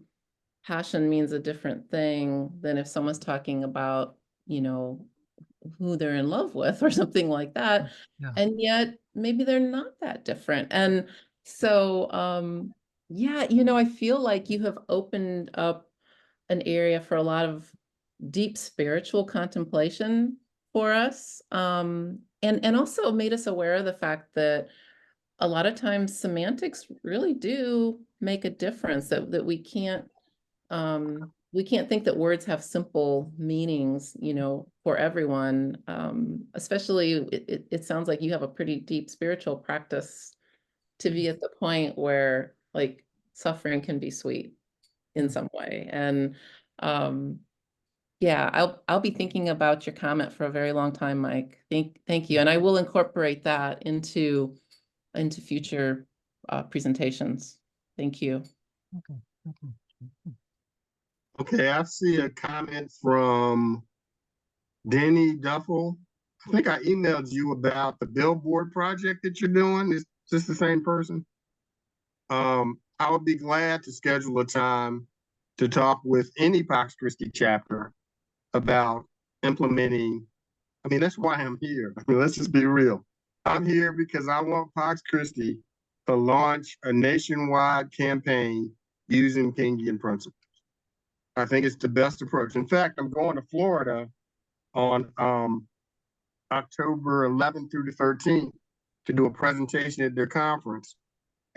passion means a different thing than if someone's talking about who they're in love with or something like that. Yeah. And yet maybe they're not that different. And so I feel like you have opened up an area for a lot of deep spiritual contemplation for us, and also made us aware of the fact that a lot of times semantics really do make a difference, that we can't think that words have simple meanings, for everyone. Especially it sounds like you have a pretty deep spiritual practice to be at the point where like suffering can be sweet in some way. And I'll be thinking about your comment for a very long time, Mike. Thank you. And I will incorporate that into future presentations. Thank you. Okay. Okay, I see a comment from Denny Duffel. I think I emailed you about the billboard project that you're doing. Is this the same person? I would be glad to schedule a time to talk with any Pax Christi chapter about implementing. I mean, that's why I'm here. I mean, let's just be real. I'm here because I want Pax Christi to launch a nationwide campaign using Kingian principles. I think it's the best approach. In fact, I'm going to Florida on October 11th through the 13th to do a presentation at their conference.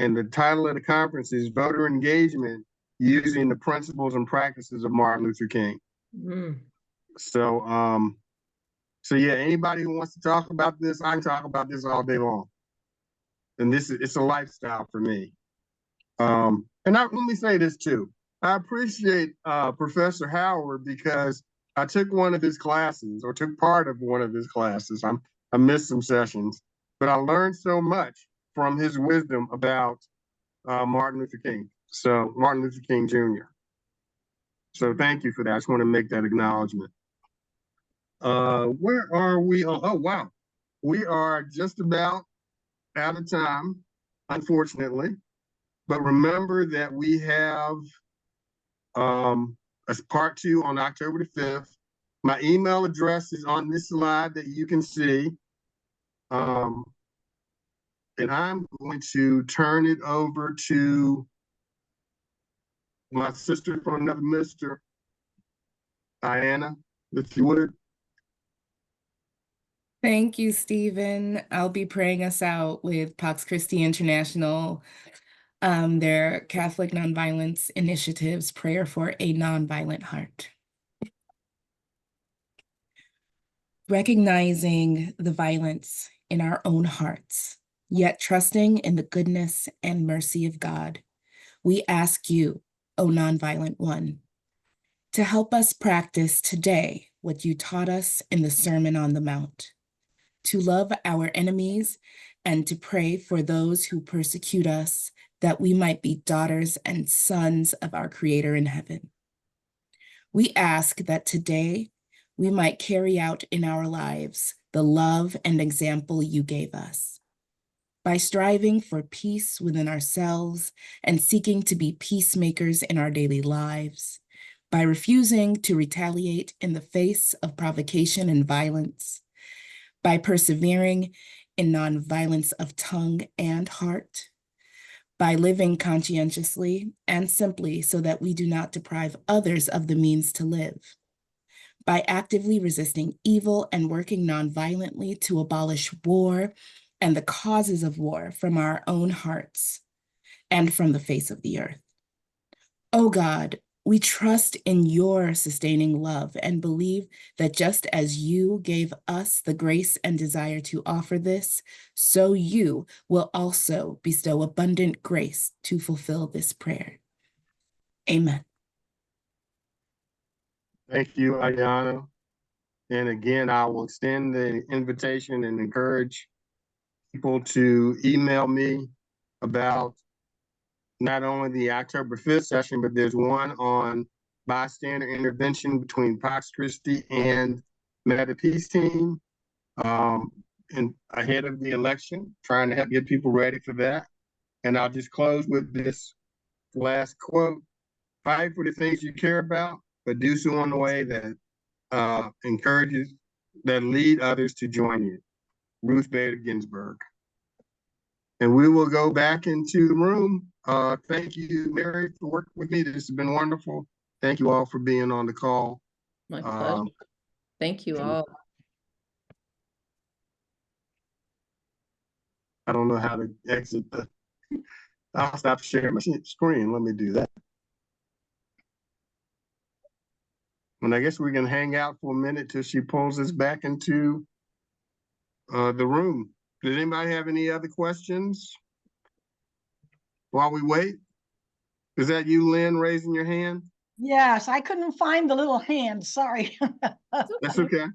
And the title of the conference is Voter Engagement Using the Principles and Practices of Martin Luther King. So yeah, anybody who wants to talk about this, I can talk about this all day long. And it's a lifestyle for me. And let me say this too. I appreciate Professor Howard, because I took one of his classes, or took part of one of his classes. I missed some sessions, but I learned so much from his wisdom about Martin Luther King. So Martin Luther King Jr. So thank you for that. I just want to make that acknowledgement. Where are we? Oh, wow. We are just about out of time, unfortunately. But remember that we have as part 2 on October the 5th. My email address is on this slide that you can see. And I'm going to turn it over to my sister from another mister, Diana, if you would. Thank you, Stephen. I'll be praying us out with Pax Christi International, their Catholic Nonviolence Initiative's Prayer for a Nonviolent Heart. Recognizing the violence in our own hearts, yet trusting in the goodness and mercy of God, we ask you, O Nonviolent One, to help us practice today what you taught us in the Sermon on the Mount, to love our enemies and to pray for those who persecute us, that we might be daughters and sons of our Creator in heaven. We ask that today we might carry out in our lives the love and example you gave us. By striving for peace within ourselves and seeking to be peacemakers in our daily lives, by refusing to retaliate in the face of provocation and violence, by persevering in nonviolence of tongue and heart, by living conscientiously and simply so that we do not deprive others of the means to live, by actively resisting evil and working nonviolently to abolish war and the causes of war from our own hearts and from the face of the earth. Oh God, we trust in your sustaining love and believe that just as you gave us the grace and desire to offer this, so you will also bestow abundant grace to fulfill this prayer. Amen. Thank you, Ayana. And again, I will extend the invitation and encourage people to email me about not only the October 5th session, but there's one on bystander intervention between Pax Christi and Meta Peace Team, and ahead of the election, trying to help get people ready for that. And I'll just close with this last quote: "Fight for the things you care about, but do so in a way that encourages, that lead others to join you." Ruth Bader Ginsburg. And we will go back into the room. Thank you, Mary, for working with me. This has been wonderful. Thank you all for being on the call. My pleasure. Thank you all. I don't know how to exit the, I'll stop sharing my screen. Let me do that. And I guess we can hang out for a minute till she pulls us back into the room. Does anybody have any other questions while we wait? Is that you, Lynn, raising your hand? Yes, I couldn't find the little hand, sorry. That's okay.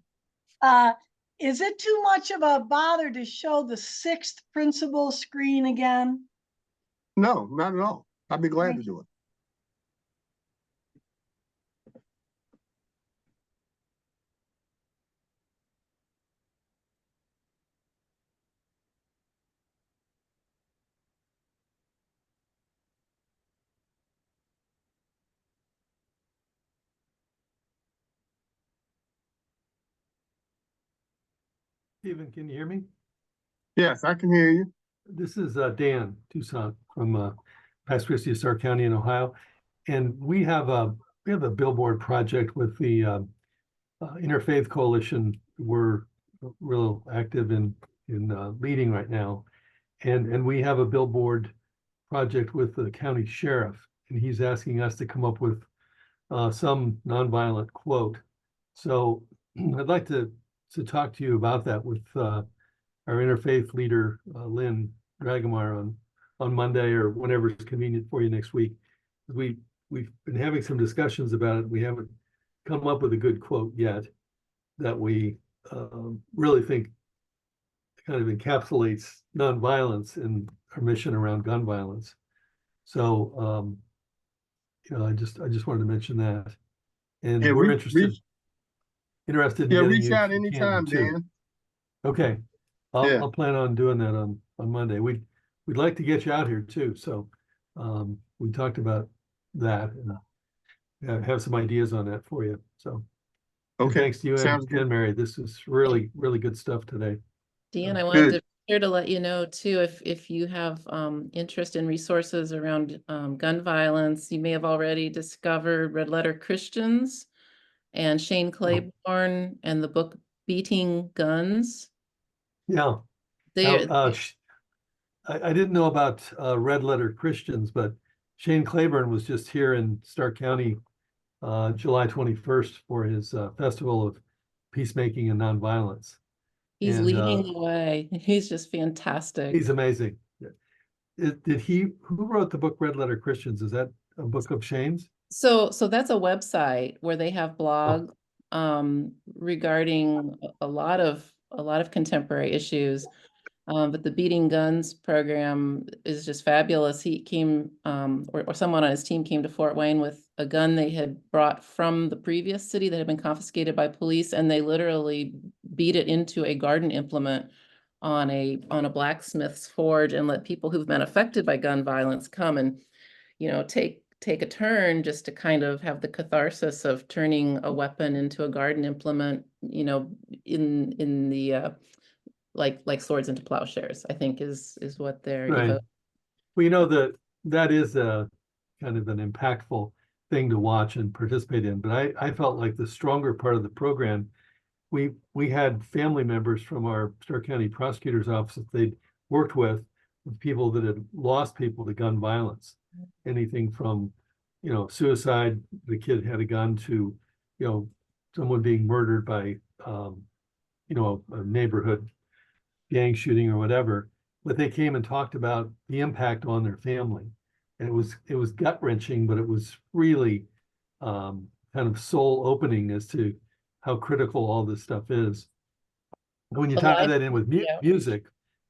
Is it too much of a bother to show the 6th principle screen again? No, not at all. I'd be glad to do it. Stephen, can you hear me? Yes, I can hear you. This is Dan Toussaint from Pax Christi USA County in Ohio, and we have a billboard project with the Interfaith Coalition. We're real active in leading right now, and we have a billboard project with the county sheriff, and he's asking us to come up with some nonviolent quote. So I'd like to talk to you about that with our interfaith leader, Lynn Dragomar, on Monday or whenever it's convenient for you next week. We've been having some discussions about it. We haven't come up with a good quote yet that we really think kind of encapsulates nonviolence and our mission around gun violence. So I just wanted to mention that. And we're interested in getting reach you out to anytime, Canton, too. Dan. Okay, I'll plan on doing that on Monday. We'd like to get you out here too. So we talked about that and have some ideas on that for you. So okay, thanks to you and Mary. This is really good stuff today. Dan, I wanted to be sure to let you know too, if you have interest in resources around gun violence, you may have already discovered Red Letter Christians and Shane Claiborne and the book Beating Guns. Yeah. I didn't know about Red Letter Christians, but Shane Claiborne was just here in Stark County July 21st for his Festival of Peacemaking and Nonviolence. He's leading the way. He's just fantastic. He's amazing. Who wrote the book Red Letter Christians? Is that a book of Shane's? So that's a website where they have blogs regarding a lot of contemporary issues. But the Beating Guns program is just fabulous. He came, or someone on his team came to Fort Wayne with a gun they had brought from the previous city that had been confiscated by police, and they literally beat it into a garden implement on a blacksmith's forge and let people who've been affected by gun violence come and, take a turn just to kind of have the catharsis of turning a weapon into a garden implement, in the like swords into plowshares, I think is what they're Right. Well, that is a kind of an impactful thing to watch and participate in. But I felt like the stronger part of the program, we had family members from our Stark County Prosecutor's Office that they'd worked with people that had lost people to gun violence. Anything from, suicide, the kid had a gun, to, someone being murdered by, a neighborhood gang shooting or whatever. But they came and talked about the impact on their family. And it was gut wrenching, but it was really kind of soul opening as to how critical all this stuff is. And when you tie that in with music,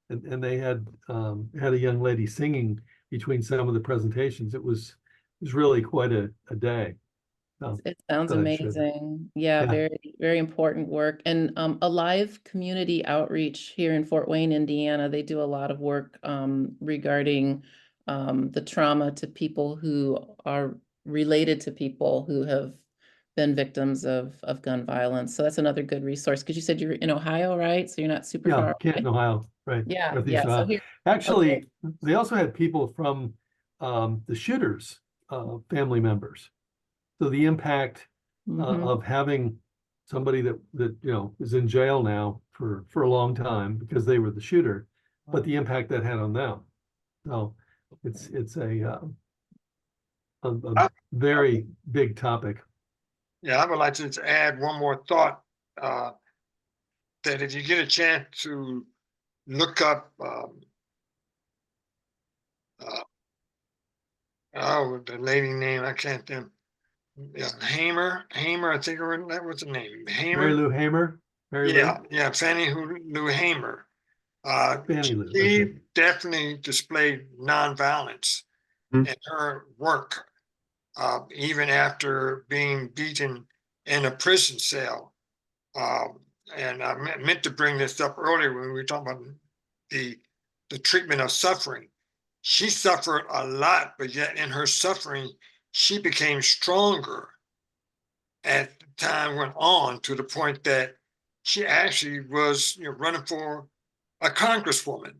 and they had a young lady singing between some of the presentations, it was really quite a day. So, it sounds amazing. Yeah, very, very important work. And Alive Community Outreach here in Fort Wayne, Indiana, they do a lot of work regarding the trauma to people who are related to people who have been victims of gun violence. So that's another good resource, because you said you're in Ohio, right? So you're not super far away. Canton, Ohio, right? Yeah, Northeast yeah. Ohio. So here, actually, they also had people from the shooters' family members. So the impact of having somebody that is in jail now for a long time because they were the shooter, but the impact that had on them. So it's a very big topic. Yeah, I would like to just add one more thought, that if you get a chance to look up, the lady name, I can't think. Yeah, Hamer, I think that was the name. Hamer. Mary Lou Hamer. Yeah, Fannie Lou Hamer. She definitely displayed nonviolence in her work, even after being beaten in a prison cell. And I meant to bring this up earlier when we were talking about the treatment of suffering. She suffered a lot, but yet in her suffering, she became stronger as time went on, to the point that she actually was running for a congresswoman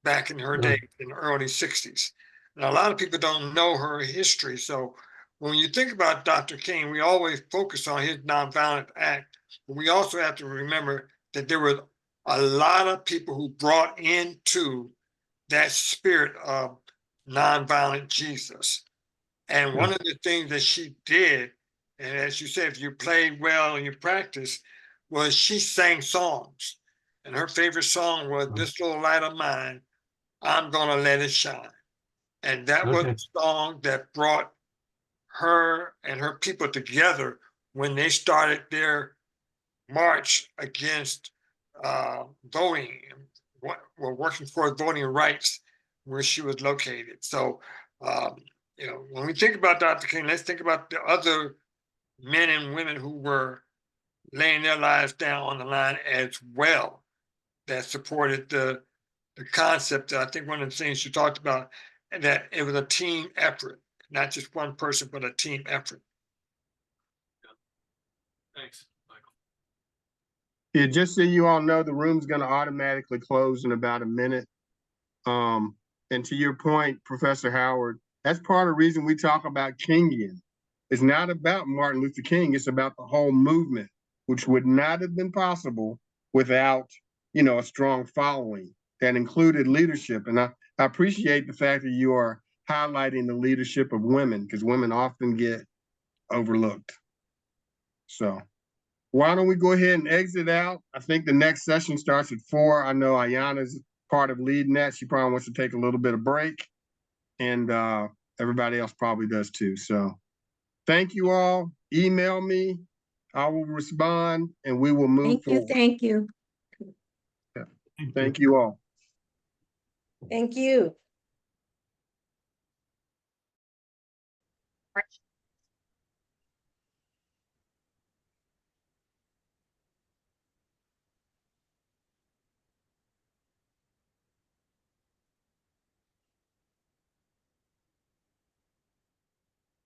back in her day in the early 60s. And a lot of people don't know her history. So when you think about Dr. King, we always focus on his nonviolent act, but we also have to remember that there were a lot of people who brought into that spirit of nonviolent Jesus. And one of the things that she did, and as you said, if you played well and you practiced, was she sang songs. And her favorite song was "This Little Light of Mine, I'm Gonna Let It Shine." And that was a song that brought her and her people together when they started their march against voting, working for voting rights where she was located. So, when we think about Dr. King, let's think about the other men and women who were laying their lives down on the line as well, that supported the concept. I think one of the things you talked about, that it was a team effort, not just one person, but a team effort. Thanks, Michael. Yeah, just so you all know, the room's going to automatically close in about a minute. And to your point, Professor Howard, that's part of the reason we talk about Kingian. It's not about Martin Luther King. It's about the whole movement, which would not have been possible without, a strong following that included leadership. And I appreciate the fact that you are highlighting the leadership of women, because women often get overlooked. So why don't we go ahead and exit out? I think the next session starts at 4. I know Ayana's part of leading that. She probably wants to take a little bit of break, and everybody else probably does too. So thank you all. Email me. I will respond, and we will move forward. Thank you. Yeah. Thank you all. Thank you.